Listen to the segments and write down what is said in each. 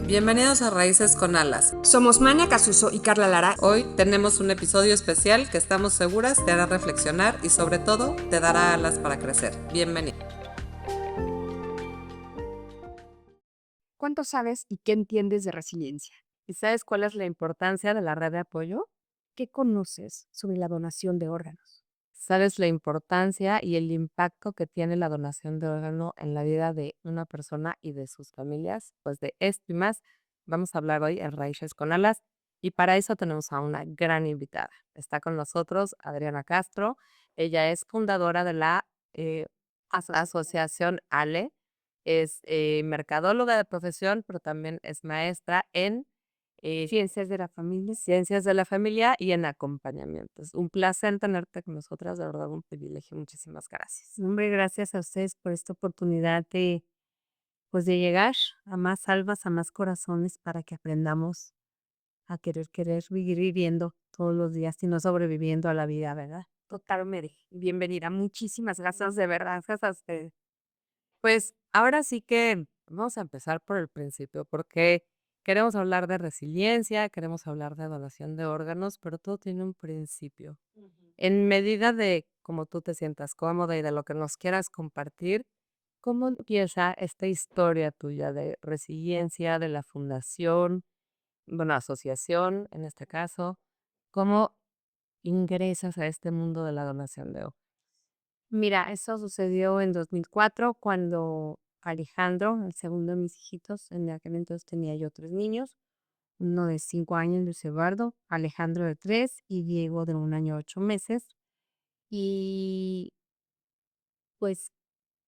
Bienvenidos a Raíces con Alas. Somos Mania Casuso y Carla Lara. Hoy tenemos un episodio especial que estamos seguras te hará reflexionar y sobre todo te dará alas para crecer. Bienvenido. ¿Cuánto sabes y qué entiendes de resiliencia? ¿Y sabes cuál es la importancia de la red de apoyo? ¿Qué conoces sobre la donación de órganos? ¿Sabes la importancia y el impacto que tiene la donación de órgano en la vida de una persona y de sus familias? Pues de esto y más vamos a hablar hoy en Raíces con Alas y para eso tenemos a una gran invitada. Está con nosotros Adriana Castro. Ella es fundadora de la Asociación ALE. Es mercadóloga de profesión, pero también es maestra en Ciencias de la familia. ciencias de la familia y en acompañamiento. Es un placer tenerte con nosotras, de verdad un privilegio. Muchísimas gracias. Hombre, gracias a ustedes por esta oportunidad de llegar a más almas, a más corazones para que aprendamos a querer vivir viviendo todos los días y no sobreviviendo a la vida, ¿verdad? Totalmente. Bienvenida. Muchísimas gracias, de verdad. Gracias a ustedes. Pues ahora sí que vamos a empezar por el principio, porque queremos hablar de resiliencia, queremos hablar de donación de órganos, pero todo tiene un principio. En medida de cómo tú te sientas cómoda y de lo que nos quieras compartir, ¿cómo empieza esta historia tuya de resiliencia, de la fundación, bueno, asociación en este caso? ¿Cómo ingresas a este mundo de la donación de órganos? Mira, eso sucedió en 2004 cuando Alejandro, el segundo de mis hijitos, en aquel entonces tenía yo 3 niños, uno de 5 años, Luis Eduardo, Alejandro de 3 y Diego de 1 año 8 meses. Y pues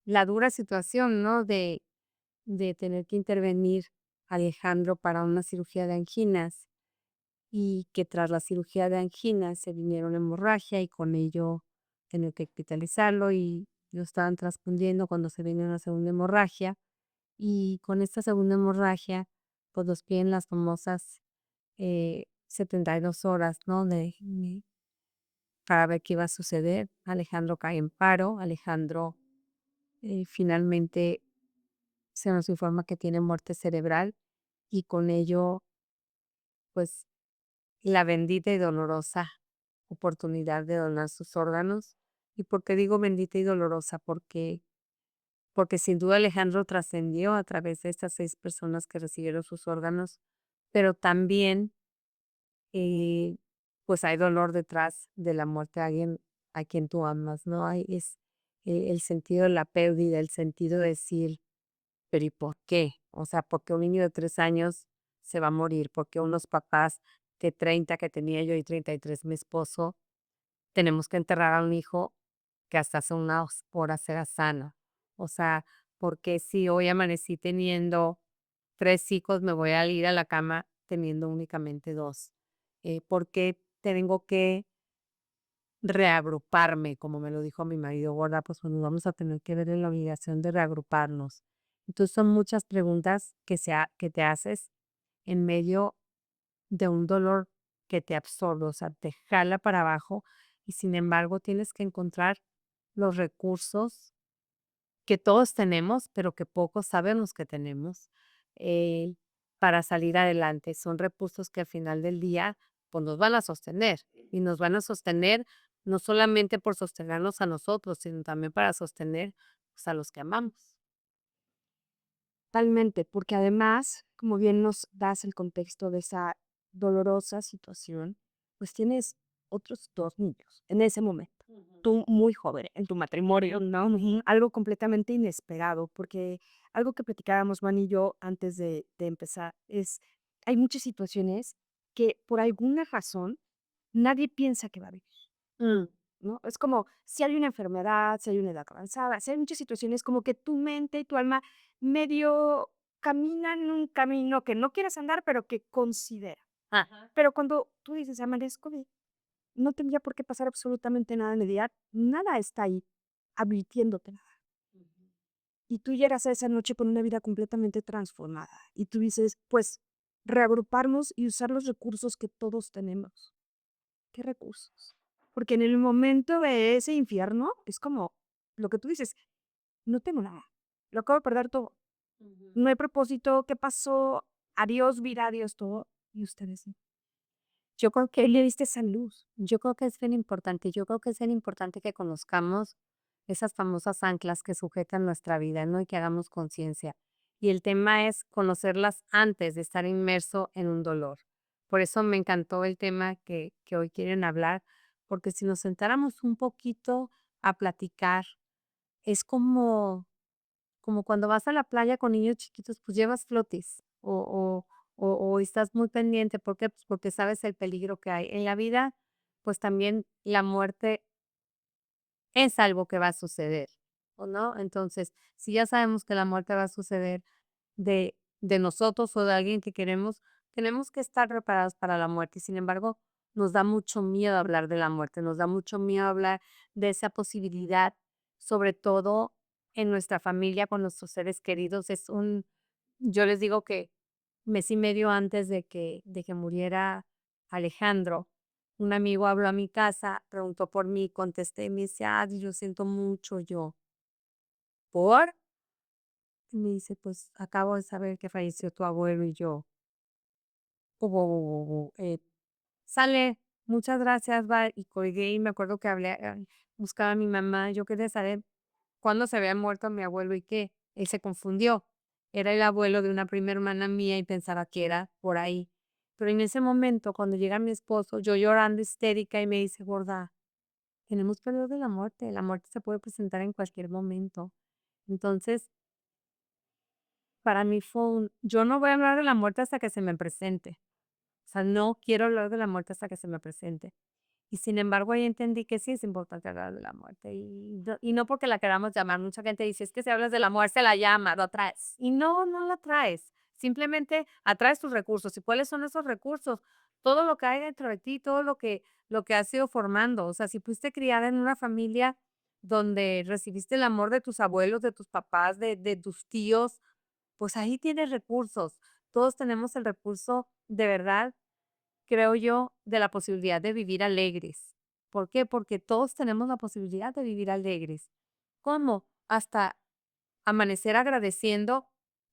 la dura situación, ¿no? De tener que intervenir Alejandro para una cirugía de anginas y que tras la cirugía de anginas se vinieron hemorragia y con ello tener que hospitalizarlo y lo estaban transfundiendo cuando se vino una segunda hemorragia y con esta segunda hemorragia pues nos piden las famosas 72 horas, ¿no? Para ver qué iba a suceder. Alejandro cae en paro, Alejandro finalmente se nos informa que tiene muerte cerebral y con ello pues la bendita y dolorosa oportunidad de donar sus órganos. ¿Y por qué digo bendita y dolorosa? Porque sin duda Alejandro trascendió a través de estas 6 personas que recibieron sus órganos, pero también eh, pues hay dolor detrás de la muerte de alguien a quien tú amas, ¿no? Es el sentido de la pérdida, el sentido de decir, pero ¿y por qué? O sea, porque un niño de 3 años se va a morir, porque unos papás de 30 que tenía yo y 33 mi esposo, tenemos que enterrar a un hijo que hasta hace unas horas era sano. O sea, porque si hoy amanecí teniendo 3 hijos, me voy a ir a la cama teniendo únicamente dos. ¿Por qué tengo que reagruparme? Como me lo dijo mi marido, gorda, pues nos vamos a tener que ver en la obligación de reagruparnos. Entonces son muchas preguntas que te haces en medio de un dolor que te absorbe, o sea, te jala para abajo y sin embargo tienes que encontrar los recursos que todos tenemos, pero que pocos sabemos que tenemos eh, para salir adelante. Son recursos que al final del día pues nos van a sostener y nos van a sostener no solamente por sostenernos a nosotros, sino también para sostener pues, a los que amamos. Totalmente, porque además, como bien nos das el contexto de esa dolorosa situación, pues tienes otros 2 niños en ese momento. Tú muy joven en tu matrimonio, ¿no? Algo completamente inesperado, porque algo que platicábamos Juan y yo antes de empezar es, hay muchas situaciones que por alguna razón nadie piensa que va a vivir. ¿No? Es como si hay una enfermedad, si hay una edad avanzada, si hay muchas situaciones como que tu mente y tu alma medio caminan en un camino que no quieres andar, pero que considera. Ajá. Pero cuando tú dices, amanezco bien, no tendría por qué pasar absolutamente nada en el día, nada está ahí advirtiéndote nada. Y tú llegas a esa noche con una vida completamente transformada. Y tú dices, pues, reagruparnos y usar los recursos que todos tenemos. ¿Qué recursos? Porque en el momento de ese infierno es como lo que tú dices, no tengo nada, lo acabo de perder todo, no hay propósito, ¿qué pasó? adiós vida, adiós todo, y ustedes no. Yo creo que le diste esa luz. Yo creo que es bien importante. Yo creo que es bien importante que conozcamos esas famosas anclas que sujetan nuestra vida, ¿no? Y que hagamos conciencia. Y el tema es conocerlas antes de estar inmerso en un dolor. Por eso me encantó el tema que hoy quieren hablar, porque si nos sentáramos un poquito a platicar, es como cuando vas a la playa con niños chiquitos, pues llevas flotis o estás muy pendiente. ¿Por qué? Pues porque sabes el peligro que hay. En la vida, pues también la muerte es algo que va a suceder, ¿o no? Entonces, si ya sabemos que la muerte va a suceder de nosotros o de alguien que queremos, tenemos que estar preparados para la muerte. Y sin embargo, nos da mucho miedo hablar de la muerte, nos da mucho miedo hablar de esa posibilidad, sobre todo en nuestra familia, con nuestros seres queridos. Yo les digo que mes y medio antes de que muriera Alejandro, un amigo habló a mi casa, preguntó por mí, contesté y me dice, yo siento mucho yo. ¿Por? Y me dice, pues acabo de saber que falleció tu abuelo y yo. Sale, muchas gracias, bye. Y colgué y me acuerdo que hablé, buscaba a mi mamá. Yo quería saber cuándo se había muerto mi abuelo y qué. Él se confundió. Era el abuelo de una prima hermana mía y pensaba que era por ahí. Pero en ese momento, cuando llega mi esposo, yo llorando histérica y me dice, gorda, tenemos que hablar de la muerte. La muerte se puede presentar en cualquier momento. Entonces, para mí yo no voy a hablar de la muerte hasta que se me presente. O sea, no quiero hablar de la muerte hasta que se me presente. Y sin embargo, ahí entendí que sí es importante hablar de la muerte. Y no porque la queramos llamar. Mucha gente dice, es que si hablas de la muerte, la llama, lo atraes. Y no, no la atraes. Simplemente atraes tus recursos. ¿Y cuáles son esos recursos? Todo lo que hay dentro de ti, todo lo que has ido formando. O sea, si fuiste criada en una familia donde recibiste el amor de tus abuelos, de tus papás, de tus tíos, pues ahí tienes recursos. Todos tenemos el recurso de verdad, creo yo, de la posibilidad de vivir alegres. ¿Por qué? Porque todos tenemos la posibilidad de vivir alegres. ¿Cómo? Hasta amanecer agradeciendo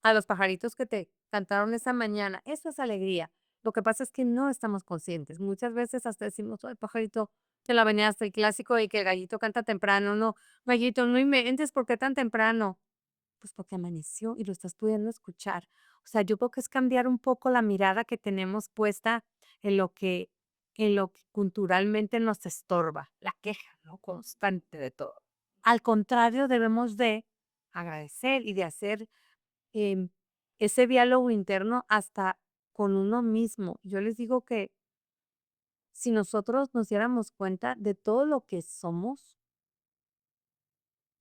a los pajaritos que te cantaron esa mañana. Eso es alegría. Lo que pasa es que no estamos conscientes. Muchas veces hasta decimos, ay, pajarito, te la bañaste, el clásico de que el gallito canta temprano. No, gallito, no inventes, ¿por qué tan temprano? Pues porque amaneció y lo estás pudiendo escuchar. O sea, yo creo que es cambiar un poco la mirada que tenemos puesta en lo que culturalmente nos estorba, la queja, ¿no? Constante de todo. Al contrario, debemos de agradecer y de hacer em, ese diálogo interno hasta con uno mismo. Yo les digo que si nosotros nos diéramos cuenta de todo lo que somos,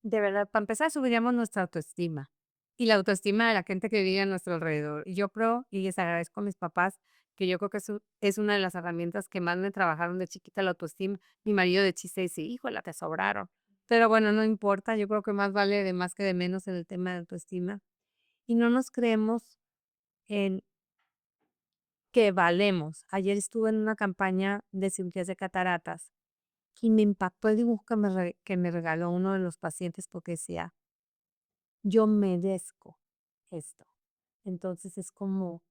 de verdad, para empezar, subiríamos nuestra autoestima y la autoestima de la gente que vive a nuestro alrededor. Y yo creo, y les agradezco a mis papás, que yo creo que eso es una de las herramientas que más me trabajaron de chiquita, la autoestima. Mi marido de chiste dice, híjole, te sobraron. Pero bueno, no importa, yo creo que más vale de más que de menos en el tema de autoestima. Y no nos creemos en que valemos. Ayer estuve en una campaña de cirugías de cataratas y me impactó el dibujo que me regaló uno de los pacientes porque decía, yo merezco esto. Entonces es como,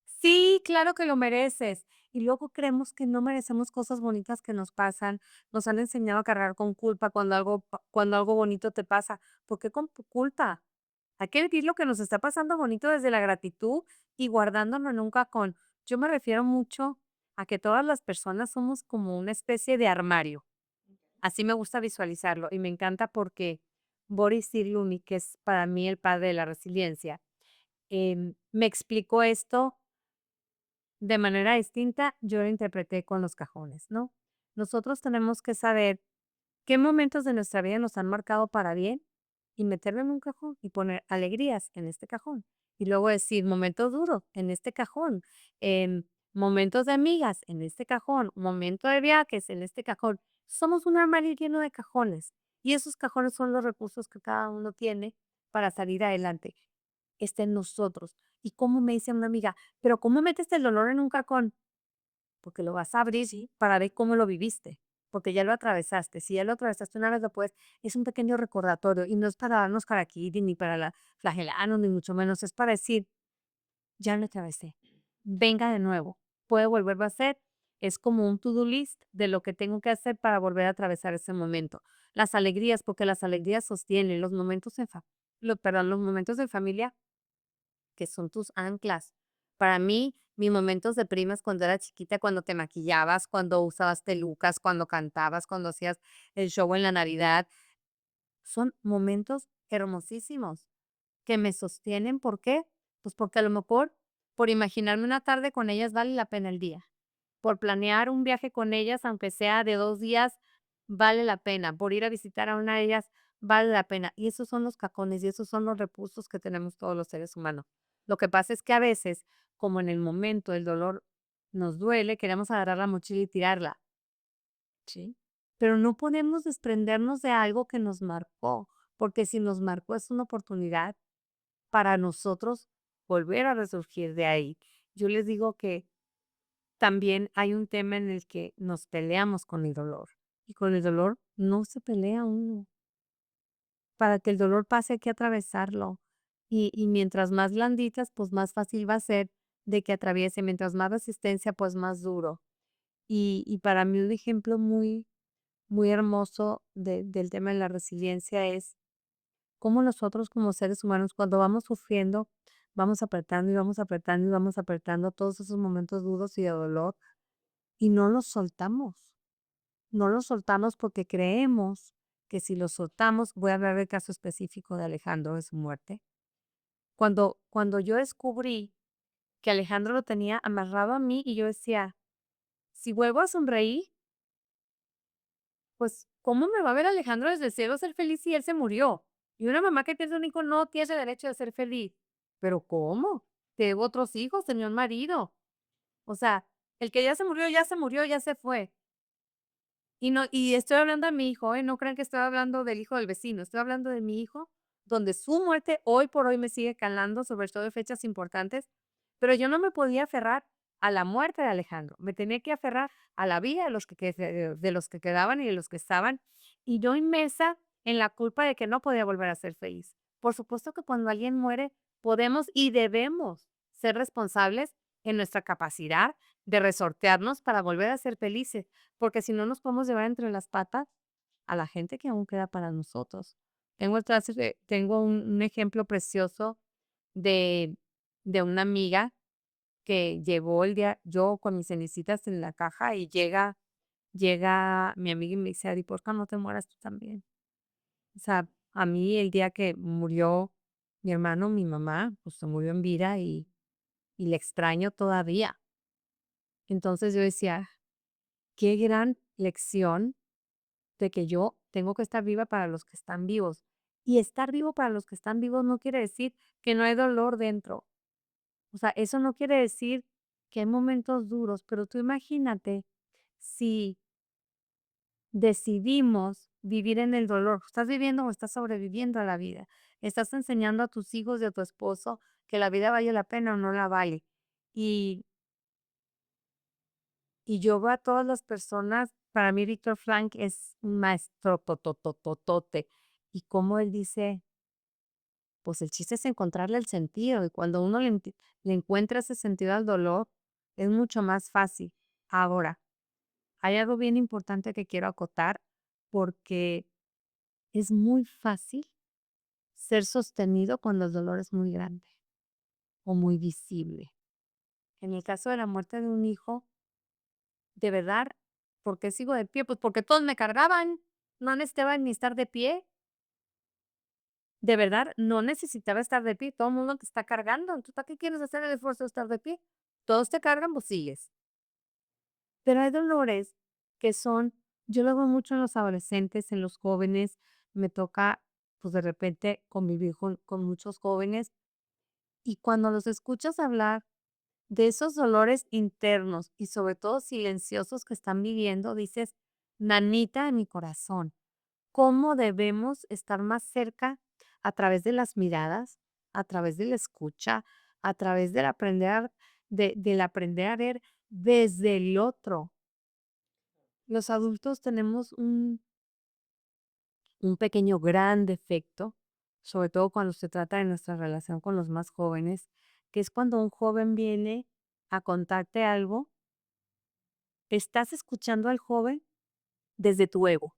sí, claro que lo mereces. Y luego creemos que no merecemos cosas bonitas que nos pasan. Nos han enseñado a cargar con culpa cuando algo bonito te pasa. ¿Por qué con culpa? Hay que vivir lo que nos está pasando bonito desde la gratitud y guardándolo en un cajón. Yo me refiero mucho a que todas las personas somos como una especie de armario. Así me gusta visualizarlo y me encanta porque Boris Cyrulnik, que es para mí el padre de la resiliencia, me explicó esto de manera distinta. Yo lo interpreté con los cajones, ¿no? Nosotros tenemos que saber qué momentos de nuestra vida nos han marcado para bien y meterlo en un cajón y poner alegrías en este cajón. Y luego decir momentos duros en este cajón, momentos de amigas en este cajón, momento de viajes en este cajón. Somos un armario lleno de cajones y esos cajones son los recursos que cada uno tiene para salir adelante. Está en nosotros. Y como me dice una amiga, pero ¿cómo metes el dolor en un cajón? Porque lo vas a abrir, sí, para ver cómo lo viviste, porque ya lo atravesaste. Si ya lo atravesaste una vez después, es un pequeño recordatorio y no es para darnos harakiri ni para flagelarnos, ni mucho menos, es para decir, ya lo atravesé. Venga de nuevo, puedo volverlo a hacer. Es como un to-do list de lo que tengo que hacer para volver a atravesar ese momento. Las alegrías, porque las alegrías sostienen los momentos perdón, los momentos de familia que son tus anclas. Para mí, mis momentos de primas cuando era chiquita, cuando te maquillabas, cuando usabas pelucas, cuando cantabas, cuando hacías el show en la Navidad, son momentos hermosísimos que me sostienen. ¿Por qué? Pues porque a lo mejor por imaginarme una tarde con ellas vale la pena el día. Por planear un viaje con ellas, aunque sea de 2 días, vale la pena. Por ir a visitar a una de ellas, vale la pena. Y esos son los cajones y esos son los recursos que tenemos todos los seres humanos. Lo que pasa es que a veces, como en el momento el dolor nos duele, queremos agarrar la mochila y tirarla. ¿Sí? Pero no podemos desprendernos de algo que nos marcó, porque si nos marcó es una oportunidad para nosotros volver a resurgir de ahí. Yo les digo que también hay un tema en el que nos peleamos con el dolor, y con el dolor no se pelea uno. Para que el dolor pase hay que atravesarlo, y mientras más blanditas, pues más fácil va a ser de que atraviese, mientras más resistencia, pues más duro. Y para mí un ejemplo muy, muy hermoso del tema de la resiliencia es cómo nosotros como seres humanos, cuando vamos sufriendo, vamos apretando y vamos apretando y vamos apretando todos esos momentos duros y de dolor y no los soltamos. No los soltamos porque creemos que si los soltamos, voy a hablar del caso específico de Alejandro, de su muerte. Cuando yo descubrí que Alejandro lo tenía amarrado a mí y yo decía, si vuelvo a sonreír, pues, ¿cómo me va a ver Alejandro desde el cielo ser feliz si él se murió? Y una mamá que tiene un hijo no tiene derecho de ser feliz. ¿Pero cómo? Tengo otros hijos, tenía un marido. O sea, el que ya se murió, ya se fue. Y no, y estoy hablando de mi hijo, no crean que estoy hablando del hijo del vecino, estoy hablando de mi hijo, donde su muerte hoy por hoy me sigue calando, sobre todo en fechas importantes, pero yo no me podía aferrar a la muerte de Alejandro, me tenía que aferrar a la vida de de los que quedaban y de los que estaban, y yo inmersa en la culpa de que no podía volver a ser feliz. Por supuesto que cuando alguien muere, podemos y debemos ser responsables en nuestra capacidad de resortearnos para volver a ser felices, porque si no nos podemos llevar entre las patas a la gente que aún queda para nosotros. Tengo un ejemplo precioso de, de una amiga que llegó el día, yo con mis cenicitas en la caja y llega mi amiga y me dice, Adi, ¿por qué no te mueras tú también? O sea, a mí el día que murió mi hermano, mi mamá, pues se murió en vida y le extraño todavía. Entonces yo decía, qué gran lección de que yo tengo que estar viva para los que están vivos. Y estar vivo para los que están vivos no quiere decir que no hay dolor dentro. O sea, eso no quiere decir que hay momentos duros, pero tú imagínate si decidimos vivir en el dolor. ¿Estás viviendo o estás sobreviviendo a la vida? ¿Estás enseñando a tus hijos y a tu esposo que la vida vale la pena o no la vale? Y Y yo veo a todas las personas, para mí Víctor Frank es un maestro tototototote. Y como él dice, pues el chiste es encontrarle el sentido. Y cuando uno le encuentra ese sentido al dolor, es mucho más fácil. Ahora, hay algo bien importante que quiero acotar porque es muy fácil ser sostenido cuando el dolor es muy grande o muy visible. En el caso de la muerte de un hijo, de verdad, ¿por qué sigo de pie? Pues porque todos me cargaban, no necesitaba ni estar de pie. De verdad, no necesitaba estar de pie, todo el mundo te está cargando. ¿Tú para qué quieres hacer el esfuerzo de estar de pie? Todos te cargan, pues sigues. Pero hay dolores que son, yo lo veo mucho en los adolescentes, en los jóvenes, me toca, pues de repente convivir con muchos jóvenes y cuando los escuchas hablar de esos dolores internos y sobre todo silenciosos que están viviendo, dices, nanita de mi corazón, ¿cómo debemos estar más cerca a través de las miradas, a través de la escucha, a través del aprender a ver desde el otro? Los adultos tenemos un pequeño gran defecto, sobre todo cuando se trata de nuestra relación con los más jóvenes, que es cuando un joven viene a contarte algo, estás escuchando al joven desde tu ego.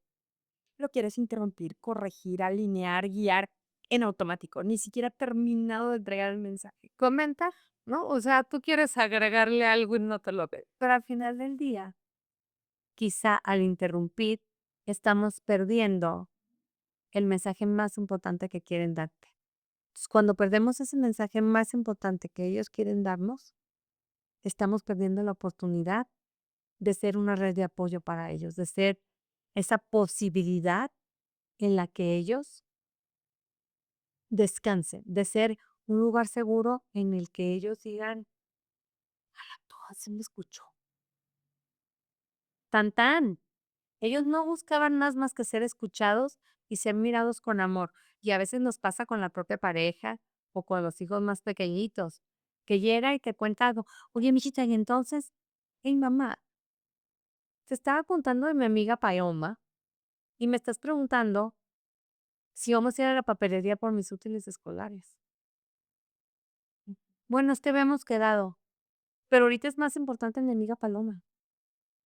Lo quieres interrumpir, corregir, alinear, guiar en automático. Ni siquiera ha terminado de entregar el mensaje. Comentar, ¿no? O sea, tú quieres agregarle algo y no te lo ve. Pero al final del día, quizá al interrumpir, estamos perdiendo el mensaje más importante que quieren darte. Entonces, cuando perdemos ese mensaje más importante que ellos quieren darnos, estamos perdiendo la oportunidad de ser una red de apoyo para ellos, de ser esa posibilidad en la que ellos descansen, de ser un lugar seguro en el que ellos digan, todo se me escuchó. Tan tan. Ellos no buscaban más que ser escuchados y ser mirados con amor. Y a veces nos pasa con la propia pareja o con los hijos más pequeñitos, que llega y te cuenta algo. Oye, mijita, y entonces, hey, mamá, te estaba contando de mi amiga Paloma y me estás preguntando si vamos a ir a la papelería por mis útiles escolares. Bueno, es que habíamos quedado, pero ahorita es más importante mi amiga Paloma.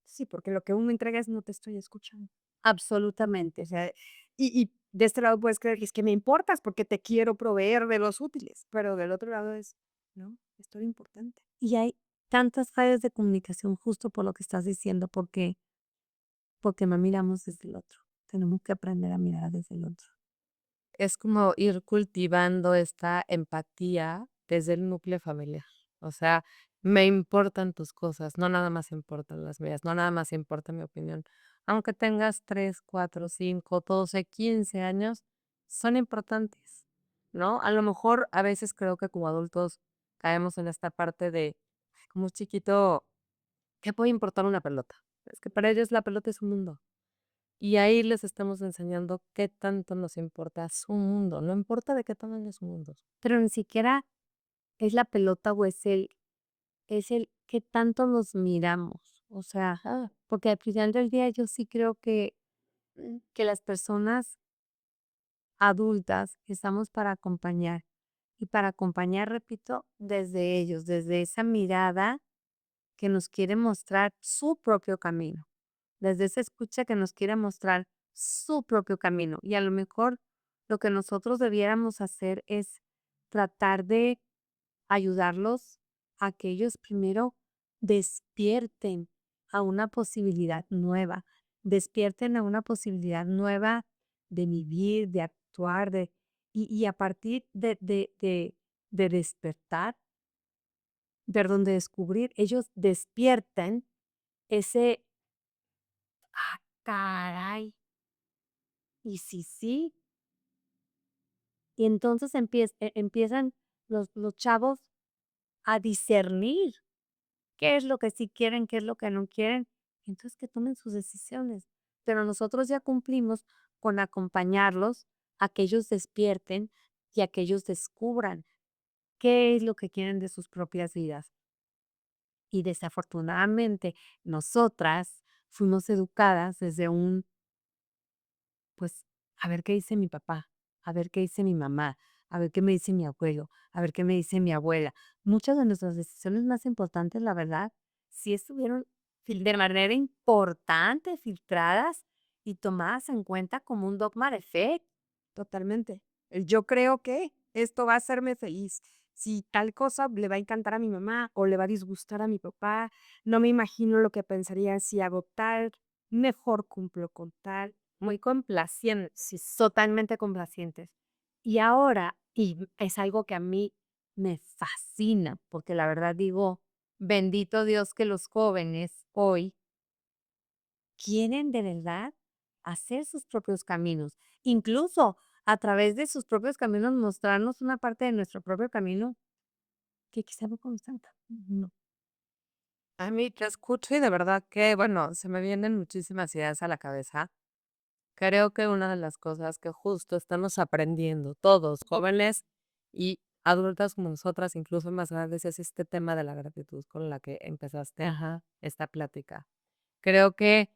Sí, porque lo que uno entrega es no te estoy escuchando. Absolutamente. O sea, y de este lado puedes creer que es que me importas porque te quiero proveer de los útiles, pero del otro lado es, no, esto es importante. Y hay tantas fallas de comunicación justo por lo que estás diciendo, porque no miramos desde el otro. Tenemos que aprender a mirar desde el otro. Es como ir cultivando esta empatía desde el núcleo familiar. O sea, me importan tus cosas, no nada más importan las mías, no nada más importa mi opinión. Aunque tengas 3, 4, 5, 12, 15 años, son importantes, ¿no? A lo mejor a veces creo que como adultos caemos en esta parte de, "Ay, como es chiquito, ¿qué puede importar una pelota? Es que para ellos la pelota es un mundo. Y ahí les estamos enseñando qué tanto nos importa su mundo, no importa de qué tamaño es su mundo. Pero ni siquiera es la pelota o es el que tanto nos miramos. O sea, porque al final del día yo sí creo que las personas adultas estamos para acompañar. Y para acompañar, repito, desde ellos, desde esa mirada que nos quiere mostrar su propio camino, desde esa escucha que nos quiere mostrar su propio camino. Y a lo mejor lo que nosotros debiéramos hacer es tratar de ayudarlos a que ellos primero despierten a una posibilidad nueva, despierten a una posibilidad nueva de vivir, de actuar, y a partir de despertar, perdón, de descubrir, ellos despierten ese, caray, y sí, sí, y entonces empiezan los chavos a discernir qué es lo que sí quieren, qué es lo que no quieren, entonces que tomen sus decisiones. Pero nosotros ya cumplimos con acompañarlos a que ellos despierten y a que ellos descubran qué es lo que quieren de sus propias vidas. Y desafortunadamente, nosotras fuimos educadas desde pues, a ver qué dice mi papá, a ver qué dice mi mamá, a ver qué me dice mi abuelo, a ver qué me dice mi abuela. Muchas de nuestras decisiones más importantes, la verdad, sí estuvieron de manera importante filtradas y tomadas en cuenta como un dogma de fe. Totalmente. El yo creo que esto va a hacerme feliz. Si tal cosa le va a encantar a mi mamá o le va a disgustar a mi papá, no me imagino lo que pensaría si hago tal, mejor cumplo con tal. Muy complaciente. Sí, totalmente complacientes. Y ahora, y es algo que a mí me fascina, porque la verdad digo, bendito Dios que los jóvenes hoy quieren de verdad hacer sus propios caminos, incluso a través de sus propios caminos mostrarnos una parte de nuestro propio camino que quizá no conozcan. No. A mí te escucho y de verdad que, bueno, se me vienen muchísimas ideas a la cabeza. Creo que una de las cosas que justo estamos aprendiendo todos, jóvenes y adultas como nosotras, incluso más grandes, es este tema de la gratitud con la que empezaste Ajá. esta plática. Creo que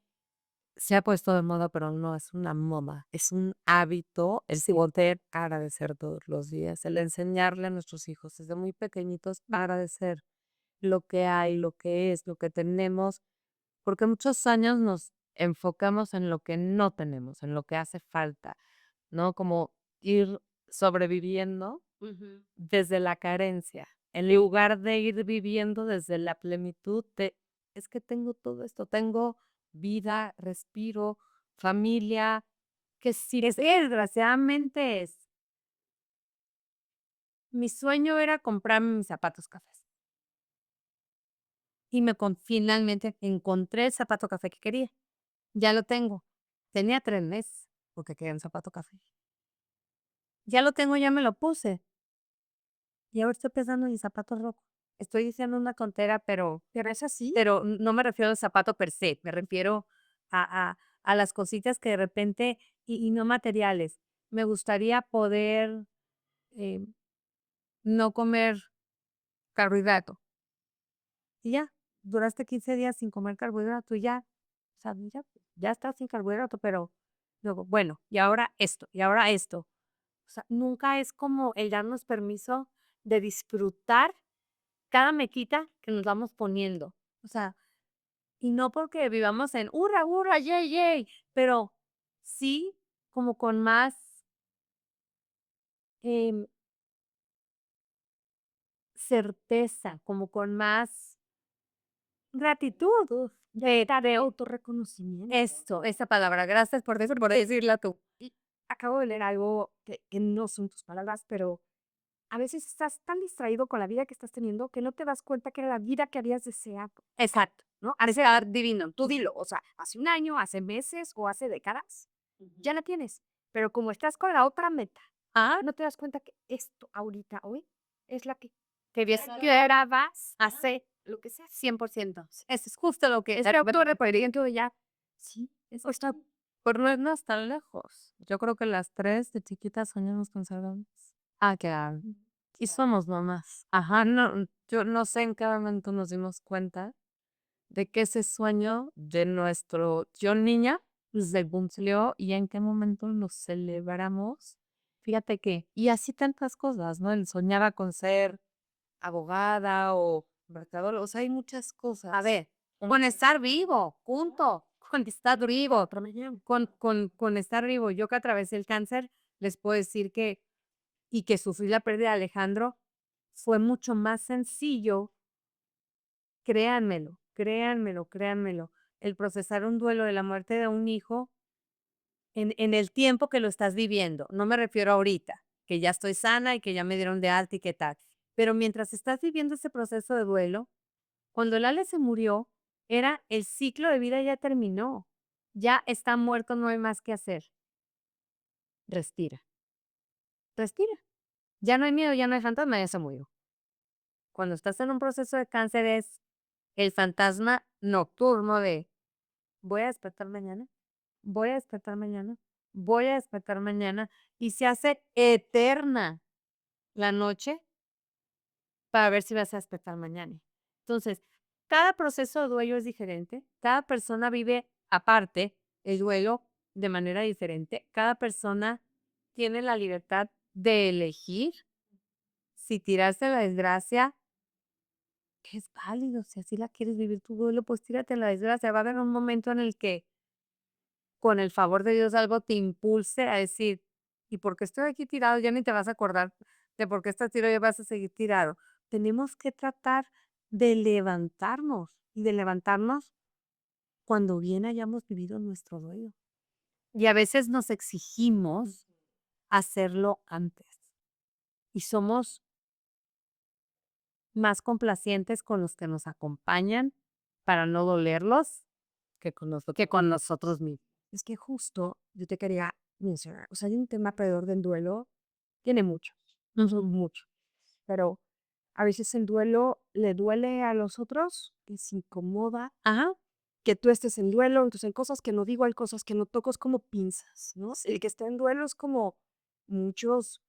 se ha puesto de moda, pero no es una moda, es un hábito el poder agradecer todos los días, el enseñarle a nuestros hijos desde muy pequeñitos a agradecer lo que hay, lo que es, lo que tenemos, porque muchos años nos enfocamos en lo que no tenemos, en lo que hace falta, ¿no? Como ir sobreviviendo desde la carencia, en lugar de ir viviendo desde la plenitud de, es que tengo todo esto, tengo vida, respiro, familia, que si es, desgraciadamente es. Mi sueño era comprarme mis zapatos cafés. Y finalmente encontré el zapato café que quería. Ya lo tengo. Tenía 3 meses porque quería un zapato café. Ya lo tengo, ya me lo puse. Y ahora estoy pensando en mi zapato rojo. Estoy diciendo una tontera, pero es así. Pero no me refiero al zapato per se, me refiero a las cositas que de repente, y no materiales. Me gustaría poder eh, no comer carbohidrato. Y ya, duraste 15 días sin comer carbohidrato y ya, o sea, ya estás sin carbohidrato, pero luego, bueno, y ahora esto, y ahora esto. O sea, nunca es como el darnos permiso de disfrutar cada mequita que nos vamos poniendo. O sea, y no porque vivamos en hurra, hurra, yay, yay, pero sí como con más em, certeza, como con más gratitud, de autorreconocimiento. Esto, esa palabra. Gracias por decirla tú. Y acabo de leer algo que no son tus palabras, pero a veces estás tan distraído con la vida que estás teniendo que no te das cuenta que era la vida que habías deseado. Exacto, ¿no? A veces, divino, tú dilo, o sea, hace un año, hace meses o hace décadas, ya la tienes. Pero como estás con la otra meta, no te das cuenta que esto ahorita, hoy, es la que esperabas hace lo que sea, 100%. Eso es justo lo que es. Pero tú de ya, sí, eso está. Por no irnos tan lejos. Yo creo que las tres de chiquitas soñamos con ser mamás. Claro. Y somos mamás. Ajá, no, yo no sé en qué momento nos dimos cuenta de que ese sueño de nuestro yo niña se cumplió y en qué momento lo celebramos. Fíjate que, y así tantas cosas, ¿no? Él soñaba con ser abogada o mercadóloga, o sea, hay muchas cosas. A ver, con estar vivo, punto. Con estar vivo, con estar vivo. Yo que atravesé el cáncer, les puedo decir y que sufrí la pérdida de Alejandro, fue mucho más sencillo, créanmelo, créanmelo, créanmelo, el procesar un duelo de la muerte de un hijo en el tiempo que lo estás viviendo. No me refiero ahorita, que ya estoy sana y que ya me dieron de alta y qué tal. Pero mientras estás viviendo ese proceso de duelo, cuando el Ale se murió, era el ciclo de vida ya terminó. Ya está muerto, no hay más que hacer. Respira, respira. Ya no hay miedo, ya no hay fantasma, ya se murió. Cuando estás en un proceso de cáncer es el fantasma nocturno de voy a despertar mañana, voy a despertar mañana, voy a despertar mañana y se hace eterna la noche para ver si vas a despertar mañana. Entonces, cada proceso de duelo es diferente, cada persona vive aparte el duelo de manera diferente, cada persona tiene la libertad de elegir si tirarse a la desgracia, que es válido, si así la quieres vivir tu duelo, pues tírate a la desgracia. Va a haber un momento en el que, con el favor de Dios, algo te impulse a decir, ¿y por qué estoy aquí tirado? Ya ni te vas a acordar de por qué estás tirado, ya vas a seguir tirado. Tenemos que tratar de levantarnos y de levantarnos cuando bien hayamos vivido nuestro duelo. Y a veces nos exigimos hacerlo antes y somos más complacientes con los que nos acompañan para no dolerlos que con nosotros mismos. Es que justo yo te quería mencionar, o sea, hay un tema alrededor del duelo, tiene mucho, no son mucho, pero a veces el duelo le duele a los otros, les incomoda Ajá. que tú estés en duelo, entonces hay cosas que no digo, hay cosas que no toco, es como pinzas, ¿no? El que está en duelo es como muchos,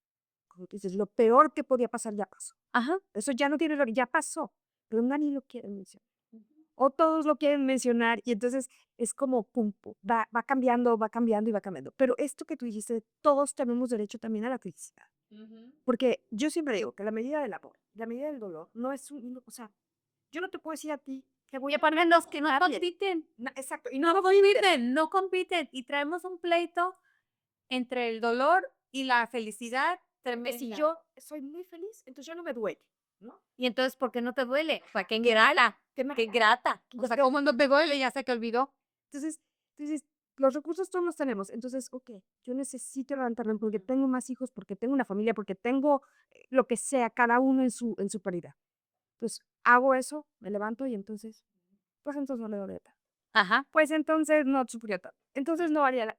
como dices, lo peor que podía pasar ya pasó. Ajá. Eso ya no tiene, ya pasó, pero nadie lo quiere mencionar. o todos lo quieren mencionar y entonces es como pum, pum, va cambiando, va cambiando y va cambiando. Pero esto que tú dijiste, todos tenemos derecho también a la felicidad. Porque yo siempre digo que la medida del amor, la medida del dolor, no es o sea, yo no te puedo decir a ti que voy Y a aparte los que no compiten, exacto, y no no compiten, no compiten. Y traemos un pleito entre el dolor y la felicidad que tremenda. si yo soy muy feliz, entonces ya no me duele, ¿no? Y entonces, ¿por qué no te duele? O sea, qué ingrata, qué grata. O sea, como no te duele, ya se te olvidó. Entonces, los recursos todos los tenemos. Entonces, ok, yo necesito levantarme porque tengo más hijos, porque tengo una familia, porque tengo lo que sea, cada uno en su paridad. Pues hago eso, me levanto y pues entonces no le doy tanto. Ajá. Pues entonces no sufrió tanto. Entonces no haría la...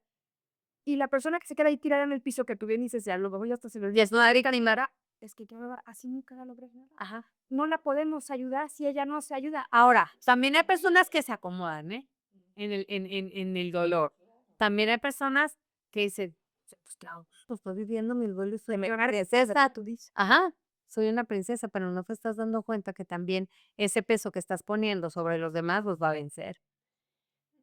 Y la persona que se queda ahí tirada en el piso, que tú bien dices, ya lo voy hasta se lo Y es una rica animara. es que yo así nunca la logré nada. Ajá. No la podemos ayudar si ella no se ayuda. Ahora, también hay personas que se acomodan, ¿eh? En el dolor. También hay personas que dicen, pues claro, pues estoy viviendo mi duelo y soy una princesa. Tú dices. Ajá, soy una princesa, pero no te estás dando cuenta que también ese peso que estás poniendo sobre los demás los va a vencer.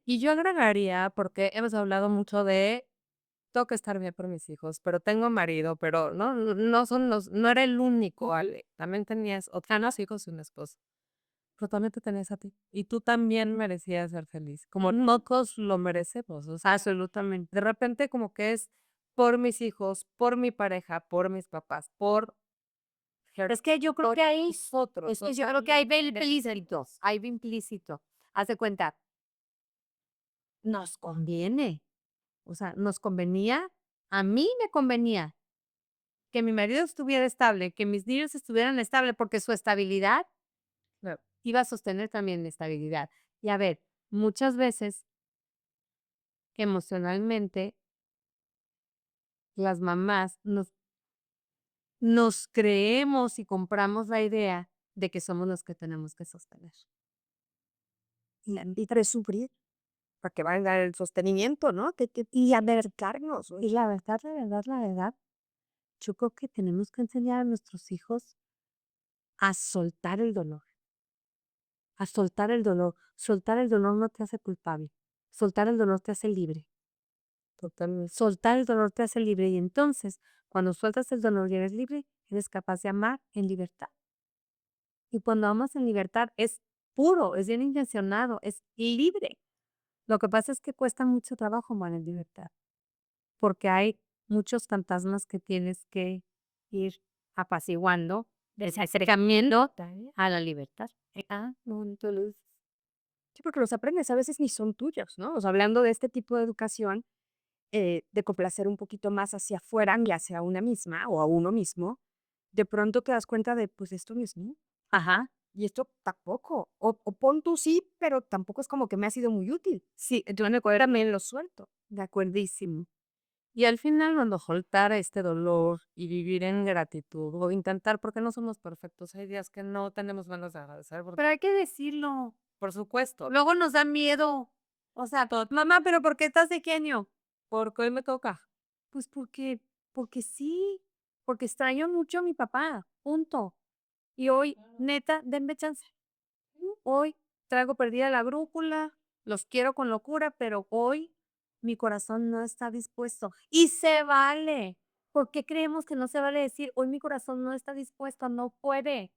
Y yo agregaría, porque hemos hablado mucho de tengo que estar bien por mis hijos, pero tengo marido, pero no era el único, Ale. También tenías otros hijos y un esposo. Pero también te tenías a ti. Y tú también merecías ser feliz. Como no todos lo merecemos. O sea, Absolutamente. de repente como que es por mis hijos, por mi pareja, por mis papás, por Es que yo creo que ahí, nosotros. es que yo creo que hay implícito, hay implícito. Haz de cuenta, nos conviene. O sea, nos convenía, a mí me convenía que mi marido estuviera estable, que mis niños estuvieran estables, porque su estabilidad Claro. iba a sostener también mi estabilidad. Y a ver, muchas veces emocionalmente las mamás nos creemos y compramos la idea de que somos los que tenemos que sostener. Y tres sufrir para que valga el sostenimiento, ¿no? Y acercarnos. Y la verdad, yo creo que tenemos que enseñar a nuestros hijos a soltar el dolor, a soltar el dolor. Soltar el dolor no te hace culpable, soltar el dolor te hace libre. Totalmente. Soltar el dolor te hace libre y entonces, cuando sueltas el dolor y eres libre, eres capaz de amar en libertad. Y cuando amas en libertad es puro, es bien intencionado, es libre. Lo que pasa es que cuesta mucho trabajo amar en libertad, porque hay muchos fantasmas que tienes que ir apaciguando, acercamiento a la libertad. No, Sí, porque los aprendes, a veces ni son tuyos, ¿no? O sea, hablando de este tipo de educación, de complacer un poquito más hacia afuera y hacia una misma o a uno mismo, de pronto te das cuenta de, pues esto no es mío. Ajá. Y esto tampoco. O pon tú sí, pero tampoco es como que me ha sido muy útil. Sí, yo También lo suelto. de acuerdísimo. Y al final, cuando soltar este dolor y vivir en gratitud o intentar, porque no somos perfectos, hay días que no tenemos ganas de agradecer, Pero hay que decirlo. por supuesto, Luego nos da miedo. O sea, mamá, pero ¿por qué estás de genio? porque hoy me toca. Pues porque sí, porque extraño mucho a mi papá, punto. Y hoy, neta, denme chance. Hoy traigo perdida la brújula, los quiero con locura, pero hoy mi corazón no está dispuesto. Y se vale. ¿Por qué creemos que no se vale decir, hoy mi corazón no está dispuesto, no puede?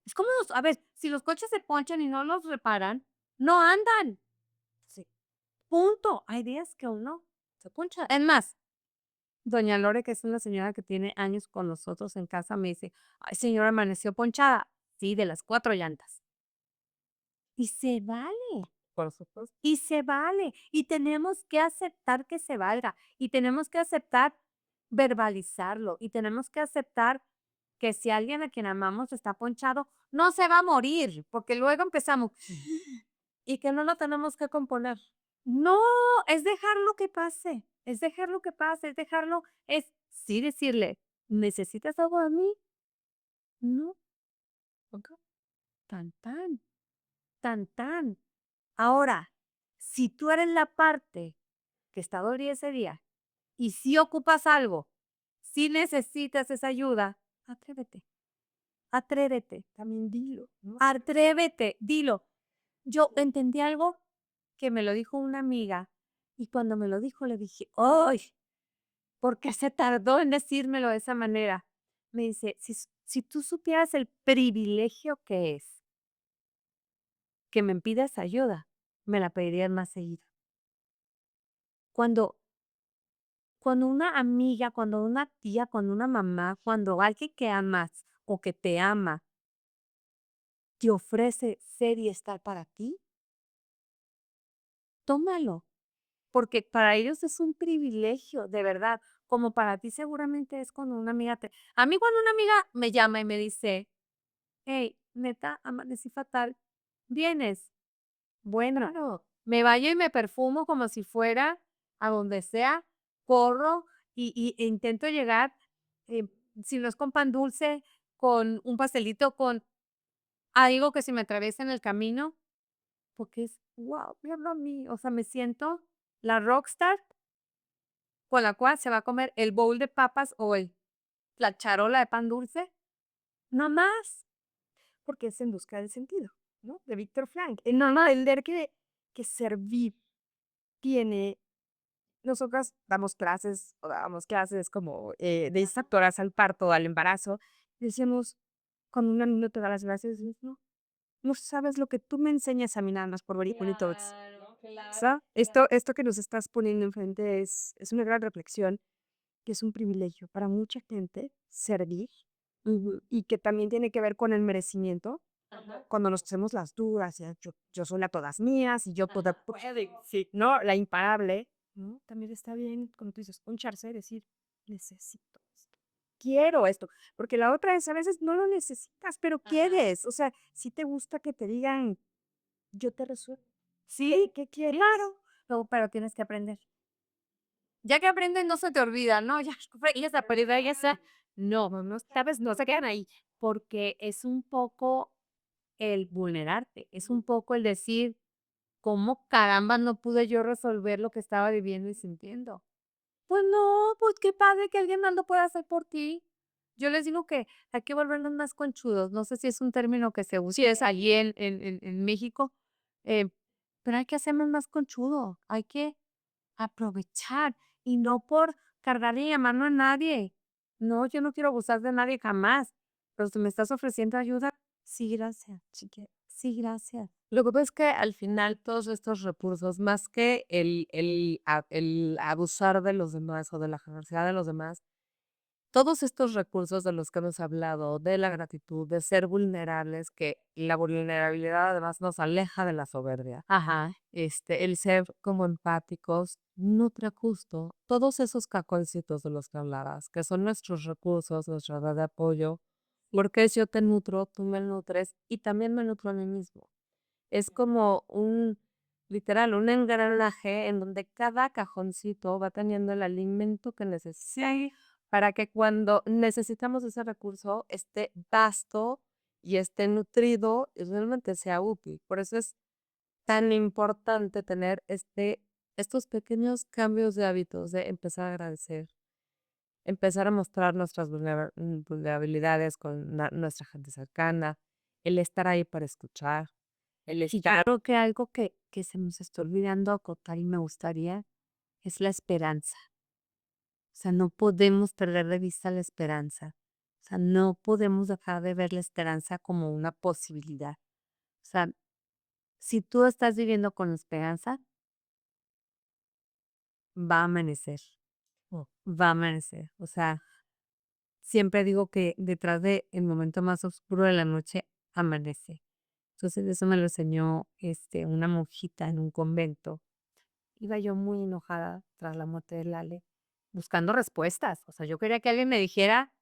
Es como a ver, si los coches se ponchan y no los reparan, no andan. Sí. Punto. Hay días que uno se poncha. Es más, doña Lore, que es una señora que tiene años con nosotros en casa, me dice, ay, señora, amaneció ponchada. Sí, de las 4 llantas. Y se vale. Por supuesto. Y se vale. Y tenemos que aceptar que se valga. Y tenemos que aceptar verbalizarlo. Y tenemos que aceptar que si alguien a quien amamos está ponchado, no se va a morir. Porque luego empezamos. Y que no lo tenemos que componer. No, es dejarlo que pase. Es dejarlo que pase. Es dejarlo. Es sí decirle, ¿necesitas algo de mí? No. ¿Ok? Tan, tan. Tan, tan. Ahora, si tú eres la parte que está dolida ese día y si ocupas algo, si necesitas esa ayuda, atrévete. Atrévete. También dilo, ¿no? Atrévete. Dilo. yo entendí algo que me lo dijo una amiga y cuando me lo dijo le dije, ¡ay! ¿Por qué se tardó en decírmelo de esa manera? Me dice, si tú supieras el privilegio que es que me pidas ayuda, me la pedirías más seguido. Cuando, cuando una amiga, cuando una tía, cuando una mamá, cuando alguien que amas o que te ama, te ofrece ser y estar para ti, tómalo, porque para ellos es un privilegio, de verdad, como para ti seguramente es cuando una amiga te... A mí cuando una amiga me llama y me dice, hey, neta, amanecí fatal, ¿vienes? Bueno, claro, me baño y me perfumo como si fuera a donde sea, corro e intento llegar, eh, si no es con pan dulce, con un pastelito, con algo que se me atraviesa en el camino, porque es, wow, míralo a mí, o sea, me siento la rockstar con la cual se va a comer el bowl de papas o la charola de pan dulce, no más. Porque es En busca del sentido, ¿no? De Víctor Frank. No, no, entender que servir tiene nosotras damos clases como, de instructoras al parto, al embarazo, y decíamos, cuando una niña te da las gracias, dices: "No, no sabes lo que tú me enseñas a mí nada más por venir bonito es". ¿Sa? Esto que nos estás poniendo enfrente es una gran reflexión, que es un privilegio para mucha gente servir, y que también tiene que ver con el merecimiento, cuando nos hacemos las duras, yo soy la todas mías y yo toda sí, ¿no? La imparable, ¿no? También está bien, como tú dices, poncharse y decir: "Necesito esto, quiero esto", porque la otra es, a veces no lo necesitas, pero quieres, o sea, si te gusta que te digan: "Yo te resuelvo". Sí, ¿qué quieres? Claro, pero tienes que aprender. Ya que aprendes, no se te olvida, ¿no? Ya, ya se aprendió, ya se... No, no, sabes, no se quedan ahí, porque es un poco el vulnerarte, es un poco el decir, ¿cómo caramba no pude yo resolver lo que estaba viviendo y sintiendo? Pues no, pues qué padre que alguien más lo pueda hacer por ti. Yo les digo que hay que volvernos más conchudos. No sé si es un término que se usa, si es allí en México, eh, pero hay que hacernos más conchudo. Hay que aprovechar y no por cargarle la mano a nadie. No, yo no quiero abusar de nadie jamás. Pero si me estás ofreciendo ayuda, sí, gracias, chique. Sí, gracias. Lo que pasa es que al final todos estos recursos, más que el abusar de los demás o de la generosidad de los demás, todos estos recursos de los que hemos hablado, de la gratitud, de ser vulnerables, que la vulnerabilidad además nos aleja de la soberbia. Ajá. El ser como empáticos, nutre justo todos esos caconcitos de los que hablabas, que son nuestros recursos, nuestra red de apoyo, porque yo te nutro, tú me nutres y también me nutro a mí mismo. Es como literal, un engranaje en donde cada cajoncito va teniendo el alimento que necesita para que cuando necesitamos ese recurso esté vasto y esté nutrido y realmente sea útil. Por eso es tan importante tener estos pequeños cambios de hábitos, de empezar a agradecer, empezar a mostrar nuestras vulnerabilidades con nuestra gente cercana, el estar ahí para escuchar, el Y yo estar... creo que algo que se nos está olvidando acotar y me gustaría es la esperanza. O sea, no podemos perder de vista la esperanza. O sea, no podemos dejar de ver la esperanza como una posibilidad. O sea, si tú estás viviendo con esperanza, va a amanecer. Va a amanecer. O sea, siempre digo que detrás de el momento más oscuro de la noche amanece. Entonces, eso me lo enseñó una monjita en un convento. Iba yo muy enojada tras la muerte de Lale, buscando respuestas. O sea, yo quería que alguien me dijera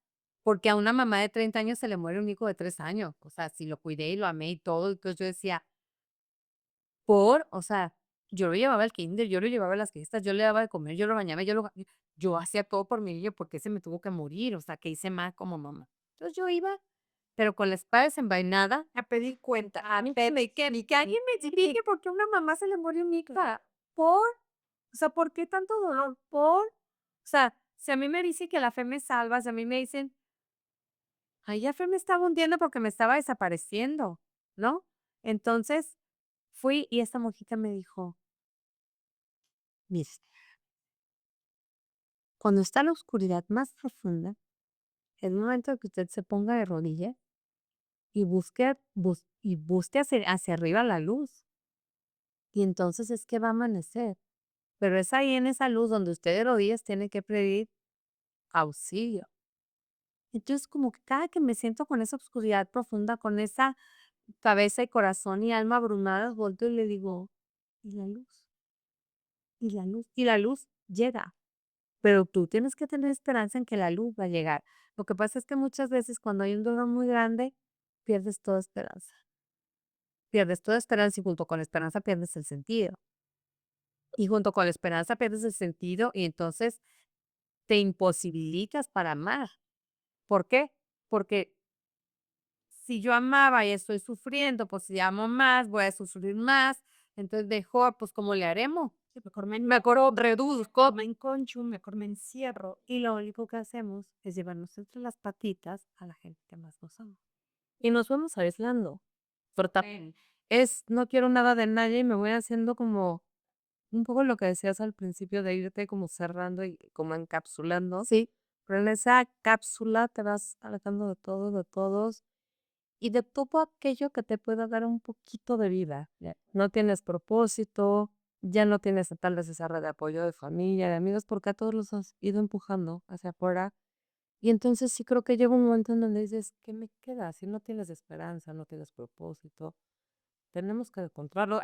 por qué a una mamá de 30 años se le muere un hijo de 3 años. O sea, si lo cuidé y lo amé y todo. Entonces yo decía, o sea, yo lo llevaba al kinder, yo lo llevaba a las fiestas, yo le daba de comer, yo lo bañaba, yo hacía todo por mi niño, porque se me tuvo que morir? O sea, que hice más como mamá. Entonces yo iba, pero con la espada desenvainada, A pedir cuenta. a que alguien me explique por qué a una mamá se le murió un hijo. ¿Por? O sea, ¿por qué tanto dolor? ¿Por? O sea, si a mí me dicen que la fe me salva, si a mí me dicen, ay, la fe me estaba hundiendo porque me estaba desapareciendo, ¿no? Entonces, Fui y esta monjita me dijo, mire, cuando está la oscuridad más profunda, es el momento que usted se ponga de rodillas y busque hacia arriba la luz. Y entonces es que va a amanecer. Pero es ahí en esa luz donde usted de rodillas tiene que pedir auxilio. Entonces, como que cada que me siento con esa oscuridad profunda, con esa cabeza y corazón y alma abrumadas, volteo y le digo, ¿y la luz? ¿Y la luz? Y la luz llega. Pero tú tienes que tener esperanza en que la luz va a llegar. Lo que pasa es que muchas veces cuando hay un dolor muy grande, pierdes toda esperanza. Pierdes toda esperanza y junto con la esperanza pierdes el sentido. Y junto con la esperanza pierdes el sentido y entonces te imposibilitas para amar. ¿Por qué? Porque si yo amaba y estoy sufriendo, pues si amo más, voy a sufrir más. Entonces mejor, pues ¿cómo le haremos? Sí, mejor me Mejor reduzco. me enconcho, mejor me encierro. Y lo único que hacemos es llevarnos entre las patitas a la gente que más nos ama. Y nos vamos aislando. Pero también no quiero nada de nadie y me voy haciendo como un poco lo que decías al principio de irte como cerrando y como encapsulando. Sí. Pero en esa cápsula te vas alejando de todo, de todos y de todo aquello que te pueda dar un poquito de vida. No tienes propósito, ya no tienes tal vez esa red de apoyo de familia, de amigos, porque a todos los has ido empujando hacia afuera. Y entonces sí creo que llega un momento en donde dices, ¿qué me queda? Si no tienes esperanza, no tienes propósito, tenemos que encontrarlo.